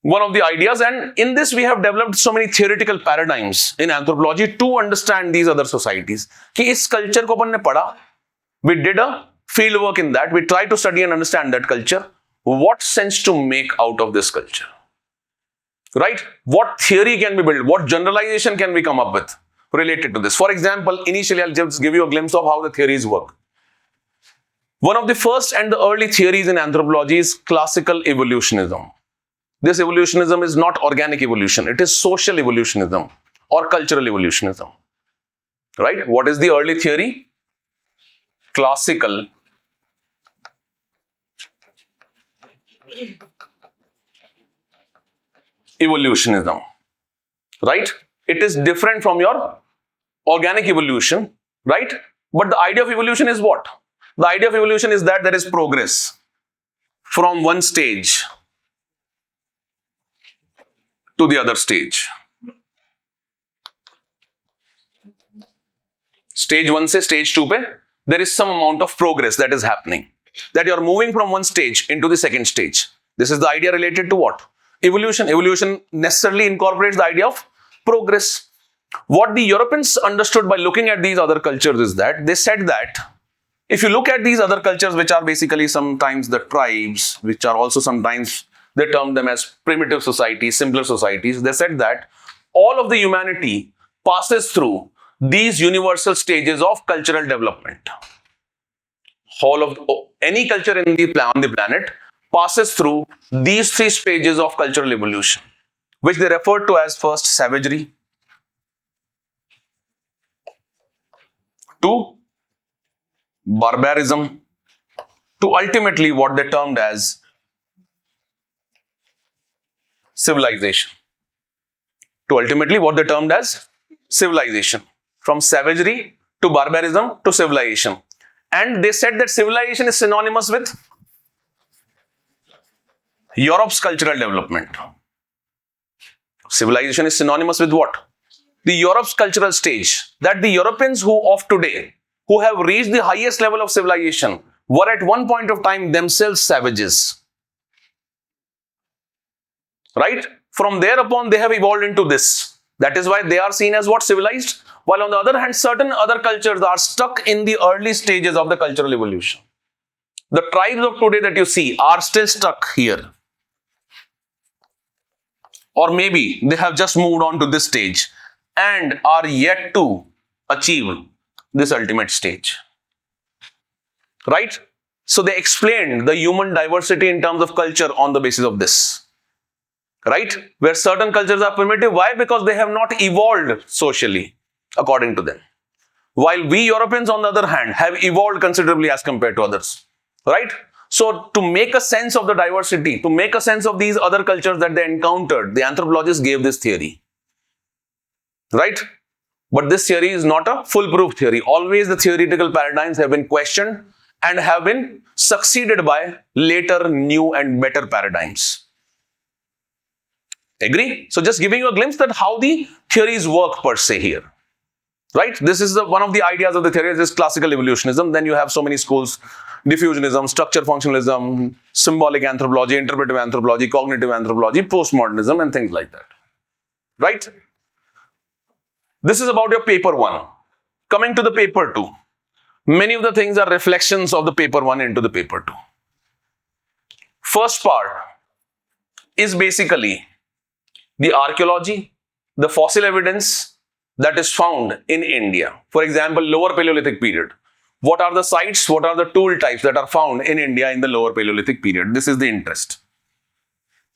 one of the ideas, and in this we have developed so many theoretical paradigms in anthropology to understand these other societies. कि इस culture को अपन ने पढ़ा, we did a field work in that, we tried to study and understand that culture. What sense to make out of this culture? Right? What theory can be built? What generalization can we come up with related to this? For example, initially I'll just give you a glimpse of how the theories work. One of the first and the early theories in anthropology is classical evolutionism. This evolutionism is not organic evolution, it is social evolutionism or cultural evolutionism. Right? What is the early theory? Classical evolutionism. Right? It is different from your organic evolution, right? But the idea of evolution is what? The idea of evolution is that there is progress from one stage to the other stage. Stage 1 से stage 2 पे there is some amount of progress that is happening. That you are moving from one stage into the second stage. This is the idea related to what? evolution. Evolution necessarily incorporates the idea of progress. What the Europeans understood by looking at these other cultures is that they said that if you look at these other cultures, which are basically sometimes the tribes, which are also sometimes they term them as primitive societies, simpler societies, they said that all of the humanity passes through these universal stages of cultural development. Any culture on the planet passes through these three stages of cultural evolution, which they refer to as first savagery, to barbarism, to ultimately what they termed as civilization. To ultimately what they termed as civilization. From savagery to barbarism to civilization. And they said that civilization is synonymous with Europe's cultural development. Civilization is synonymous with what? The Europe's cultural stage. That the Europeans who of today, who have reached the highest level of civilization, were at one point of time themselves savages. Right? From thereupon they have evolved into this. That is why they are seen as what? Civilized. While on the other hand, certain other cultures are stuck in the early stages of the cultural evolution. The tribes of today that you see are still stuck here. Or maybe they have just moved on to this stage and are yet to achieve this ultimate stage. Right? So they explained the human diversity in terms of culture on the basis of this. Right? Where certain cultures are primitive. Why? Because they have not evolved socially, according to them. While we Europeans, on the other hand, have evolved considerably as compared to others. Right? So, to make a sense of the diversity, to make a sense of these other cultures that they encountered, the anthropologists gave this theory. Right? But this theory is not a foolproof theory. Always the theoretical paradigms have been questioned and have been succeeded by later, new and better paradigms. Agree? So, just giving you a glimpse that how the theories work per se here. Right? This is one of the ideas of the theory is classical evolutionism. Then you have so many schools, diffusionism, structure functionalism, symbolic anthropology, interpretive anthropology, cognitive anthropology, postmodernism and things like that. Right? This is about your paper 1. Coming to the paper 2. Many of the things are reflections of the paper 1 into the paper 2. First part is basically the archaeology, the fossil evidence that is found in India. For example, lower Paleolithic period. What are the sites, what are the tool types that are found in India in the lower Paleolithic period? This is the interest.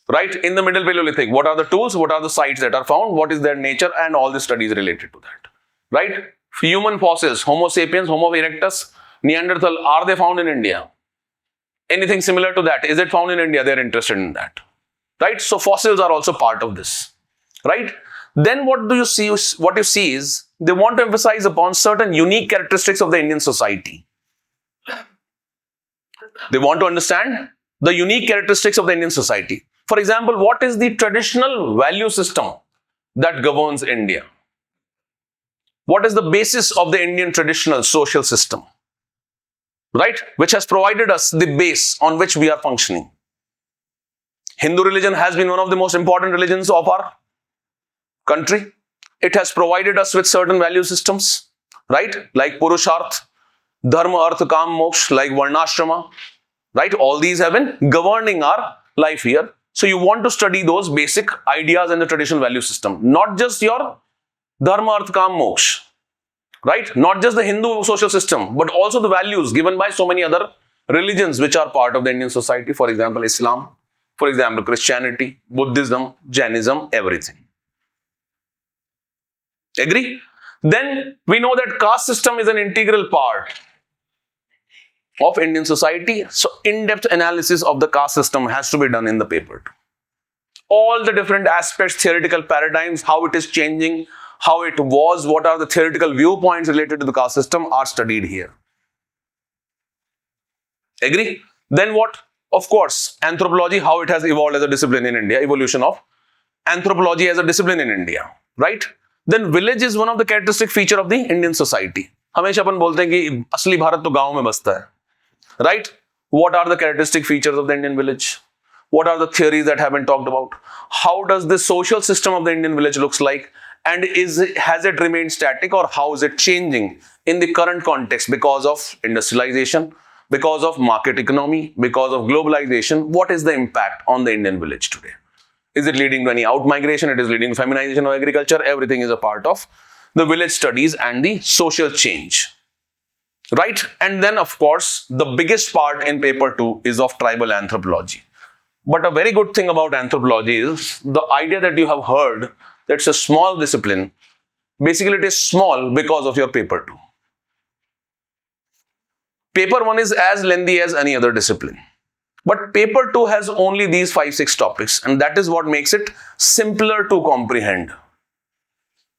Right? In the middle Paleolithic, what are the tools, what are the sites that are found, what is their nature and all the studies related to that. Right? Human fossils, Homo sapiens, Homo erectus, Neanderthal, are they found in India? Anything similar to that, is it found in India? They are interested in that. Right? So fossils are also part of this. Right? Then what you see is they want to emphasize upon certain unique characteristics of the Indian society. They want to understand the unique characteristics of the Indian society. For example, what is the traditional value system that governs India? What is the basis of the Indian traditional social system? Right? Which has provided us the base on which we are functioning. Hindu religion has been one of the most important religions of our country. It has provided us with certain value systems, right? Like Purusharth, Dharma, Artha, Kam, Moksha, like Varnashrama, right? All these have been governing our life here. So you want to study those basic ideas in the traditional value system, not just your Dharma, Artha, Kam, Moksha, right? Not just the Hindu social system, but also the values given by so many other religions which are part of the Indian society. For example, Islam, for example, Christianity, Buddhism, Jainism, everything. Agree? Then we know that caste system is an integral part of Indian society. So in-depth analysis of the caste system has to be done in the paper. All the different aspects, theoretical paradigms, how it is changing, how it was, what are the theoretical viewpoints related to the caste system are studied here. Agree? Then what? Of course, anthropology, how it has evolved as a discipline in India, evolution of anthropology as a discipline in India, right? Then village is one of the characteristic feature of the Indian society. हमेशा अपन बोलते हैं कि असली भारत तो गांव में बसता है, right? What are the characteristic features of the Indian village? What are the theories that have been talked about? How does the social system of the Indian village looks like? And has it remained static, or how is it changing in the current context because of industrialization, because of market economy, because of globalization? What is the impact on the Indian village today? Is it leading to any out-migration? It is leading to feminization of agriculture. Everything is a part of the village studies and the social change. Right? And then, of course, the biggest part in paper 2 is of tribal anthropology. But a very good thing about anthropology is the idea that you have heard that it's a small discipline. Basically, it is small because of your paper 2. Paper 1 is as lengthy as any other discipline. But paper 2 has only these 5-6 topics, and that is what makes it simpler to comprehend.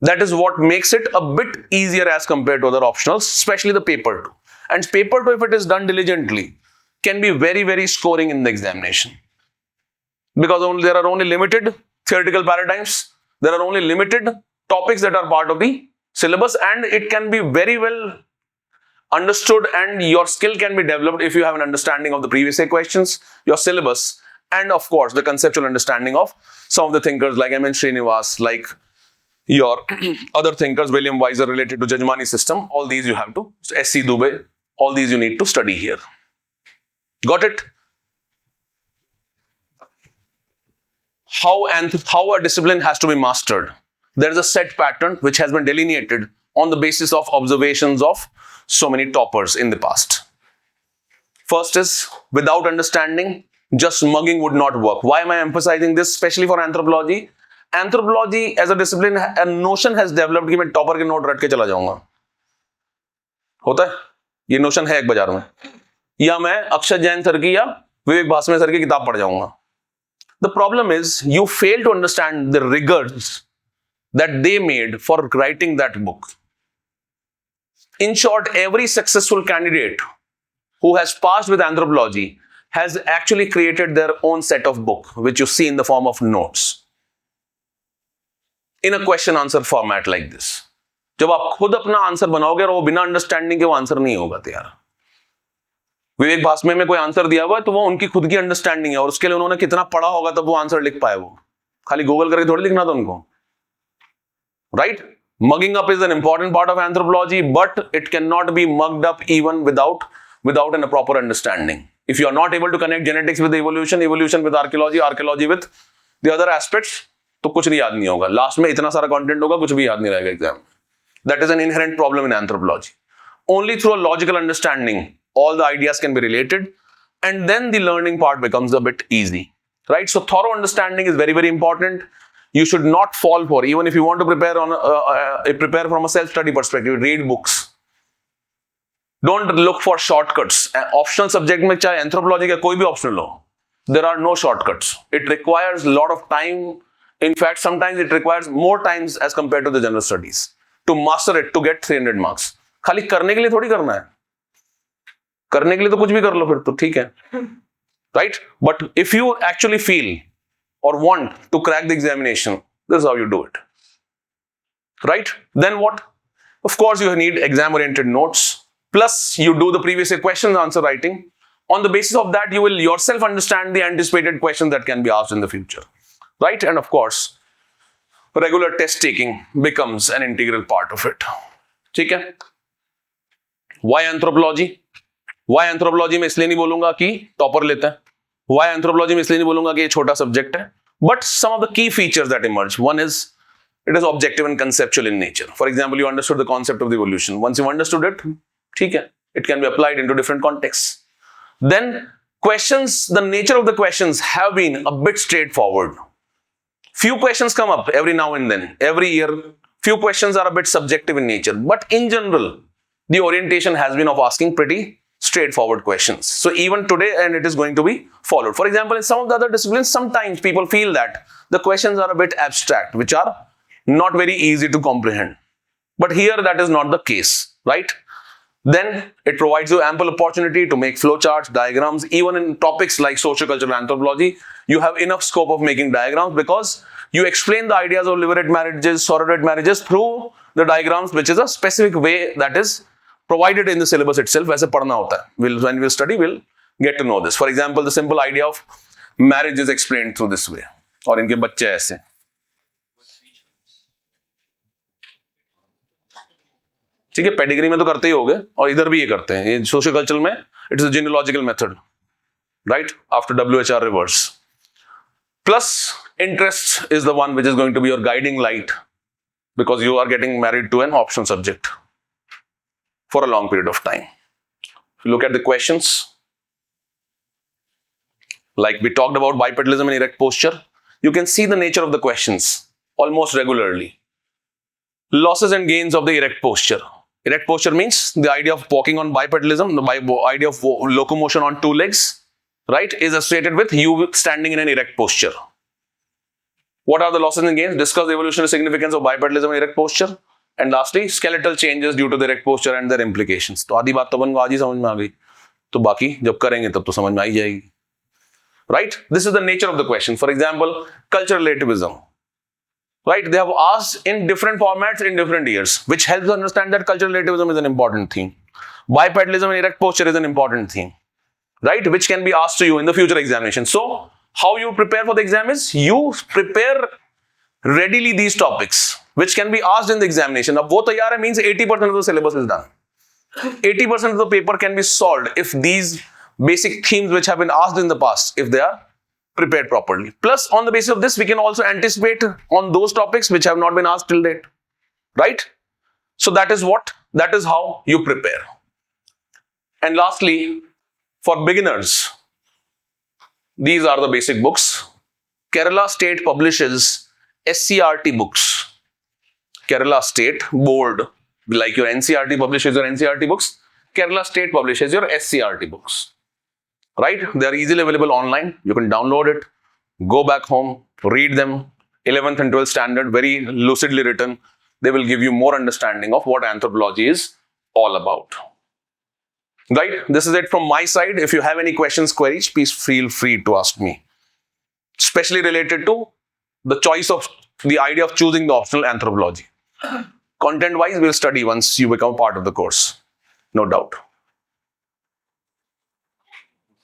That is what makes it a bit easier as compared to other optionals, especially the paper 2. And paper 2, if it is done diligently, can be very, very scoring in the examination. Because there are only limited theoretical paradigms, there are only limited topics that are part of the syllabus, and it can be very well understood, and your skill can be developed if you have an understanding of the previous year questions, your syllabus, and of course the conceptual understanding of some of the thinkers like M.N. Srinivas, like your other thinkers, William Weiser related to Jajmani system. All these you have to, S.C. Dubey, all these you need to study here. Got it? How a discipline has to be mastered. There is a set pattern which has been delineated on the basis of observations of so many toppers in the past. First is, without understanding, just mugging would not work. Why am I emphasizing this, especially for anthropology? Anthropology as a discipline, a notion has developed कि मैं topper के note रट के चला जाऊंगा. होता है? ये नोशन है एक बाजार में. या मैं अक्षय जैन सर की या विवेक भास्कर सर की किताब पढ़ जाऊंगा. The problem is you fail to understand the rigors that they made for writing that book. In short, every successful candidate who has passed with anthropology has actually created their own set of book, which you see in the form of notes. In a question answer format like this. जब आप खुद अपना answer बनाओगे और वो बिना understanding के वो आंसर नहीं होगा तैयार. विवेक भास्कर में कोई आंसर दिया हुआ है तो वो उनकी खुद की अंडरस्टैंडिंग है, और उसके लिए उन्होंने कितना पढ़ा होगा तब वो आंसर लिख पाए. वो खाली गूगल करके थोड़ी लिखना था उनको. Right? Mugging up is an important part of anthropology, but it cannot be mugged up even without a proper understanding. If you are not able to connect genetics with evolution, evolution with archaeology, archaeology with the other aspects, तो कुछ नहीं याद नहीं होगा. Last में इतना सारा content होगा, कुछ भी याद नहीं रहेगा exam. That is an inherent problem in anthropology. Only through a logical understanding, all the ideas can be related, and then the learning part becomes a bit easy. Right? So thorough understanding is very, very important. You should not fall for, even if you want to prepare from a self-study perspective, read books. Don't look for shortcuts. Optional subject में चाहे anthropology का कोई भी optional हो, there are no shortcuts. It requires a lot of time. In fact, sometimes it requires more times as compared to the general studies to master it, to get 300 marks. खाली करने के लिए थोड़ी करना है. करने के लिए तो कुछ भी कर लो फिर तो ठीक है. Right? But if you actually feel or want to crack the examination, this is how you do it. Right? Then what? Of course, you need exam-oriented notes. Plus, you do the previous year questions answer writing. On the basis of that, you will yourself understand the anticipated questions that can be asked in the future. Right? And of course, regular test taking becomes an integral part of it. ठीक है? Why anthropology? Why anthropology में इसलिए नहीं बोलूंगा कि topper लेते हैं. Why anthropology में इसलिए नहीं बोलूंगा कि ये छोटा सब्जेक्ट है. But some of the key features that emerge. One is, it is objective and conceptual in nature. For example, you understood the concept of the evolution. Once you understood it, ठीक है, it can be applied into different contexts. Then questions, the nature of the questions have been a bit straightforward. Few questions come up every now and then. Every year, few questions are a bit subjective in nature. But in general, the orientation has been of asking pretty straightforward questions. So even today, and it is going to be followed. For example, in some of the other disciplines, sometimes people feel that the questions are a bit abstract, which are not very easy to comprehend. But here, that is not the case, right? Then it provides you ample opportunity to make flowcharts, diagrams. Even in topics like sociocultural anthropology, you have enough scope of making diagrams because you explain the ideas of literate marriages, sororate marriages through the diagrams, which is a specific way that is provided in the syllabus itself. वैसे पढ़ना होता है. When we study, we'll get to know this. For example, the simple idea of Marriage is explained through this way. और इनके बच्चे ऐसे. ठीक है, पेडिग्री में तो करते ही होगे और इधर भी ये करते हैं. ये सोशल कल्चरल में it is a genealogical method, right? After WHR reverse. Plus interest is the one which is going to be your guiding light because you are getting married to an optional subject for a long period of time. If you look at the questions, like we talked about bipedalism and erect posture, you can see the nature of the questions almost regularly. Losses and gains of the erect posture. Erect posture means the idea of walking on bipedalism, the idea of locomotion on two legs, right, is associated with you standing in an erect posture. What are the losses and gains? Discuss the evolutionary significance of bipedalism and erect posture. And lastly, skeletal changes due to the erect posture and their implications. तो आधी बात तो अपन को आज ही समझ में आ गई, तो बाकी जब करेंगे तब तो समझ में आ ही जाएगी. Right? This is the nature of the question. For example, cultural relativism. Right? They have asked in different formats in different years, which helps us understand that cultural relativism is an important theme. Bipedalism and erect posture is an important theme, right? Which can be asked to you in the future examination. So, how you prepare for the exam is you prepare readily these topics, which can be asked in the examination. Now, wo taiyar hai means 80% of the syllabus is done. 80% of the paper can be solved if these basic themes which have been asked in the past, if they are prepared properly. Plus, on the basis of this, we can also anticipate on those topics which have not been asked till date, right? So that is how you prepare. And lastly, for beginners, these are the basic books. Kerala State publishes SCRT books. Kerala State Board, like your NCRT publishes your NCRT books, Kerala State publishes your SCRT books. Right? They are easily available online. You can download it, go back home, read them. 11th and 12th standard, very lucidly written. They will give you more understanding of what anthropology is all about. Right? This is it from my side. If you have any questions, queries, please feel free to ask me. Especially related to the choice of the idea of choosing the optional anthropology. Content-wise, we'll study once you become part of the course. No doubt.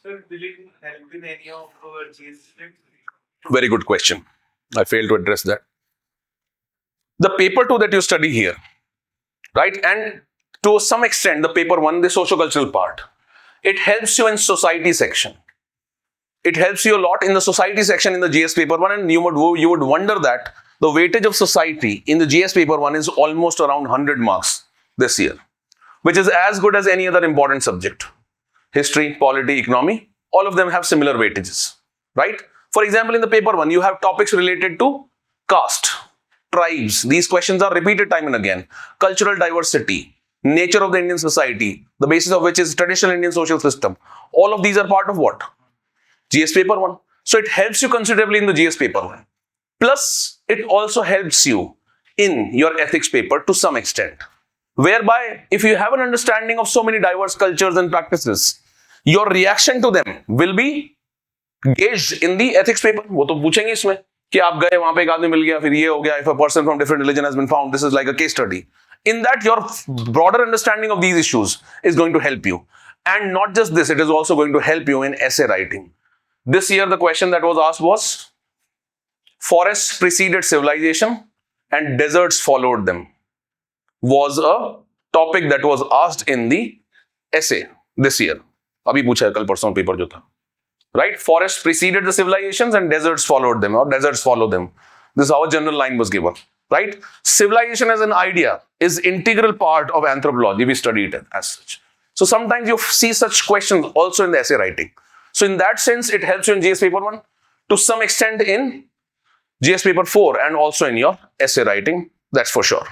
Sir, will it help in any of our GS? Very good question. I failed to address that. The paper 2 that you study here, right? And to some extent, the paper 1, the socio-cultural part, it helps you in society section. It helps you a lot in the society section in the GS paper 1, and you would wonder that the weightage of society in the GS paper 1 is almost around 100 marks this year, which is as good as any other important subject. History, polity, economy, all of them have similar weightages, right? For example, in the paper 1, you have topics related to caste, tribes. These questions are repeated time and again. Cultural diversity, nature of the Indian society, the basis of which is traditional Indian social system. All of these are part of what? GS paper 1. So it helps you considerably in the GS paper 1. Plus, it also helps you in your ethics paper to some extent. Whereby, if you have an understanding of so many diverse cultures and practices, your reaction to them will be gauged in the ethics paper. वो तो पूछेंगे इसमें कि आप गए वहां पे एक आदमी मिल गया फिर ये हो गया. If a person from different religion has been found, this is like a case study. In that, your broader understanding of these issues is going to help you. And not just this, it is also going to help you in essay writing. This year, the question that was asked was, forests preceded civilization and deserts followed them, was a topic that was asked in the essay this year. अभी पूछा है कल परसों paper जो था. Right? Forests preceded the civilizations and deserts followed them, or deserts follow them. This is how a general line was given. Right? Civilization as an idea is integral part of anthropology. We study it as such. So sometimes you see such questions also in the essay writing. So in that sense, it helps you in GS paper 1, to some extent in GS paper 4, and also in your essay writing. That's for sure.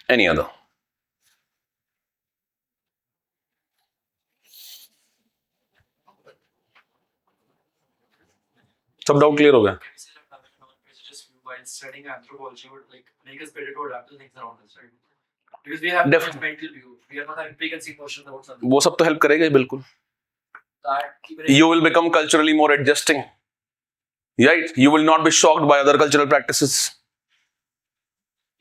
Any other? सब doubt clear हो गया? While studying anthropology would like make us better to adapt to things around us, right? Because we have Definitely. mental view, we are not having preconceived notions about something. वो सब तो help करेगा ही बिल्कुल. That even if You will become culturally more adjusting. Right? You will not be shocked by other cultural practices.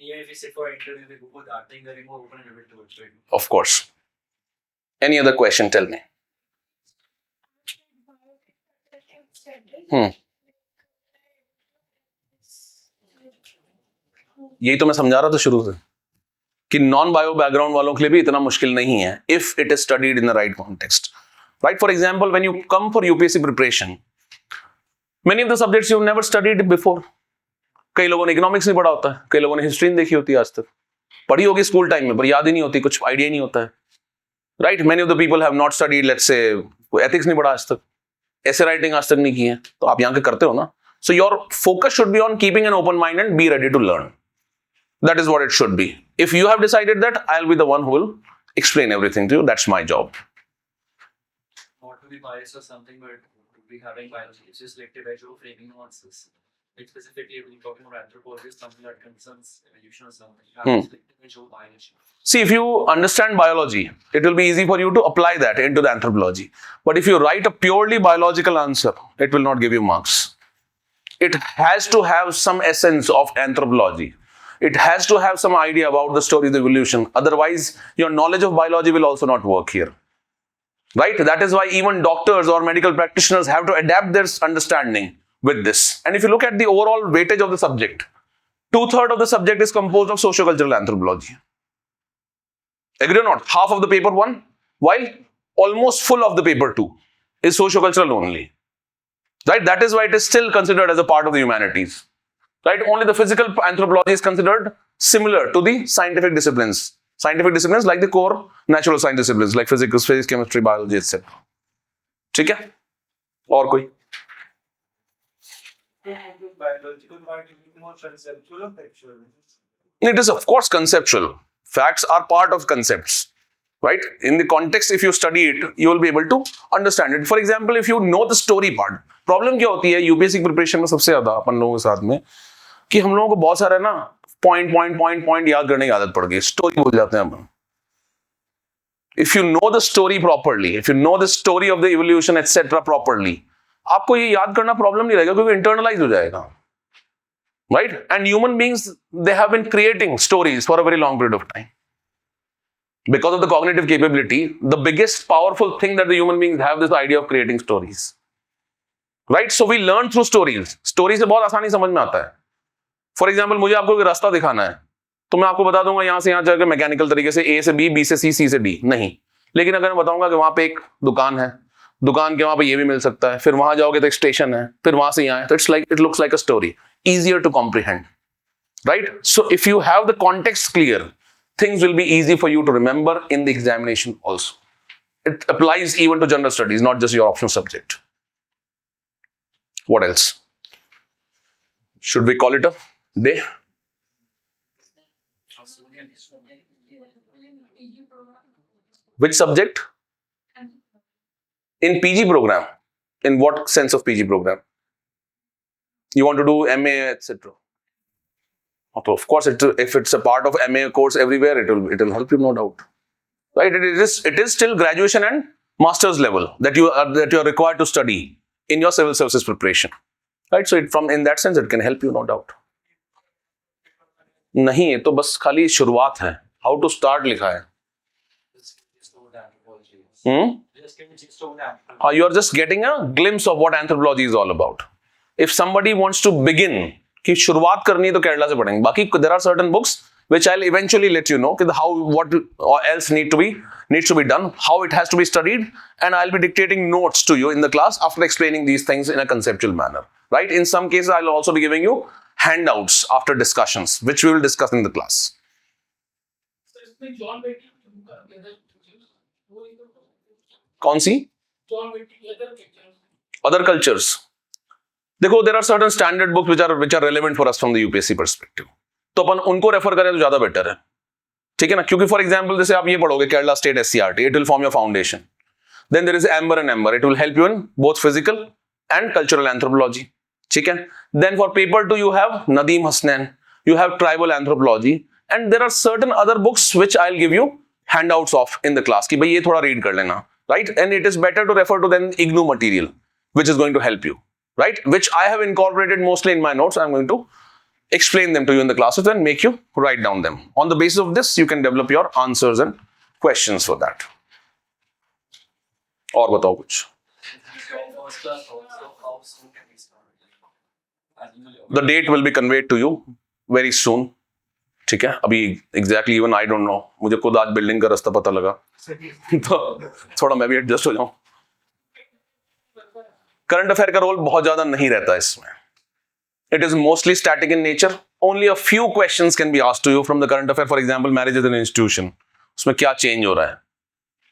even if we sit for an interview, we go for that thing, we're more open and able towards it. Of course. Any other question? Tell me. यही तो मैं समझा रहा था शुरू से कि non bio background वालों के लिए भी इतना मुश्किल नहीं है if it is studied in the right context. Right, for example when you come for UPSC preparation, many of the subjects you never studied before. कई लोगों ने इकोनॉमिक्स नहीं पढ़ा होता है, कई लोगों ने हिस्ट्री नहीं देखी होती आज तक, पढ़ी होगी स्कूल टाइम में पर याद ही नहीं होती, कुछ आइडिया नहीं होता है. Right, many of the people have not studied, let's say ethics नहीं पढ़ा आज तक, ऐसे राइटिंग आज तक नहीं की है, तो आप यहाँ के करते हो ना. So your focus should be on keeping an open mind and be ready to learn. That is what it should be. If you have decided that, I'll be the one who will explain everything to you. That's my job. Not to be biased or something, but to be having biology, it's just selective edge of framing nuances. Like specifically, when you're talking about anthropology, something that concerns evolution or something, you have selective edge of biology. See, if you understand biology, it will be easy for you to apply that into the anthropology. But if you write a purely biological answer, it will not give you marks. It has to have some essence of anthropology. It has to have some idea about the story of evolution. Otherwise, your knowledge of biology will also not work here. Right? That is why even doctors or medical practitioners have to adapt their understanding with this. And if you look at the overall weightage of the subject, 2/3 of the subject is composed of sociocultural anthropology. Agree or not? Half of the paper 1, while almost full of the paper 2 is sociocultural only. Right? That is why it is still considered as a part of the humanities. Right? Only the physical anthropology is considered similar to the scientific disciplines. Scientific disciplines like the core natural science disciplines like physics, chemistry, biology, etc. ठीक है? और कोई? Biological part is more conceptual or factual? It is of course conceptual. Facts are part of concepts. Right? In the context, if you study it, you will be able to understand it. For example, if you know the story part, problem क्या होती है UPSC preparation में सबसे ज्यादा अपन लोगों के साथ में कि हम लोगों को बहुत सारे ना पॉइंट याद करने की आदत पड़ गई, स्टोरी भूल जाते हैं अपन. If you know the story properly, if you know the story of the evolution etcetera properly, आपको ये याद करना प्रॉब्लम नहीं रहेगा क्योंकि इंटरनलाइज हो जाएगा. Right, and human beings they have been creating stories for a very long period of time. Because of the cognitive capability, the biggest powerful thing that the human beings have this idea of creating stories. Right? So we learn through stories. Stories से बहुत आसानी समझ में आता है. For example, मुझे आपको कोई रास्ता दिखाना है, तो मैं आपको बता दूंगा यहाँ से यहाँ जाकर मैकेनिकल तरीके से A से B, B से C, C से D. नहीं. लेकिन अगर मैं बताऊंगा कि वहां पे एक दुकान है, दुकान के वहां पे ये भी मिल सकता है, फिर वहां जाओगे तो एक स्टेशन है, फिर वहां से यहाँ है, तो it looks like a story. Easier to comprehend. Right? So if you have the context clear, things will be easy for you to remember in the examination also. It applies even to general studies, not just your optional subject. What else? Should we call it a day? Which subject? In PG program. In what sense of PG program? You want to do MA, etc. Of course, if it's a part of MA course everywhere, it will help you, no doubt. Right? It is still graduation and master's level that you are required to study in your civil services preparation. Right? So in that sense, it can help you, no doubt. नहीं, ये तो बस खाली शुरुआत है. How to start लिखा है. You are just getting a glimpse of what anthropology is all about. If somebody wants to begin कि शुरुआत करनी है तो केरला से पढ़ेंगे. बाकी there are certain books which I'll eventually let you know what else needs to be done, how it has to be studied, and I'll be dictating notes to you in the class after explaining these things in a conceptual manner. Right? In some cases, I'll also be giving you handouts after discussions, which we will discuss in the class. कौन सी? Other cultures. देखो, there are certain standard books which are relevant for us from the UPSC perspective. तो अपन उनको refer करें तो ज्यादा better है. ठीक है ना? क्योंकि फॉर एग्जांपल जैसे आप ये पढ़ोगे Kerala state SCRT, it will form your foundation. Then there is Amber and Amber. It will help you in both physical and cultural anthropology. ठीक है? Then for paper 2 you have Nadeem Hasnain, you have tribal anthropology, and there are certain other books which I'll give you handouts of in the class कि भाई ये थोड़ा read कर लेना. Right? And it is better to refer to then IGNOU material, which is going to help you. Right? Which I have incorporated mostly in my notes. I'm going to explain them to you in the classes and make you write down them. On the basis of this, you can develop your answers and questions for that. और बताओ कुछ. first class also, how soon can we start? The date will be conveyed to you very soon. ठीक है, अभी exactly even I don't know, मुझे खुद आज building का रास्ता पता लगा तो थोड़ा मैं भी एडजस्ट हो जाऊं. करंट अफेयर का रोल बहुत ज्यादा नहीं रहता इसमें. It is mostly static in nature. Only a few questions can be asked to you from the current affair. For example, marriage is an institution, उसमें क्या चेंज हो रहा है,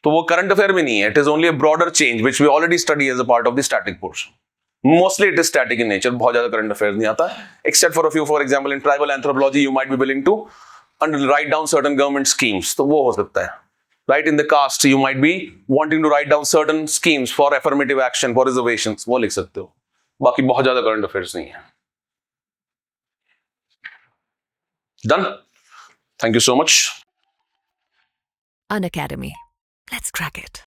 तो वो करंट अफेयर भी नहीं है. It is only a broader change which we already study as a part of the static portion. Mostly it is static in nature. बहुत ज्यादा करंट अफेयर नहीं आता, except for a few. For example, in tribal anthropology, you might be willing to write down certain government schemes. तो वो हो सकता है. Right, in the caste, you might be wanting to write down certain schemes for affirmative action, for reservations. वो लिख सकते हो. बाकी बहुत ज्यादा करंट अफेयर्स नहीं है. Done. Thank you so much. Unacademy. Let's crack it.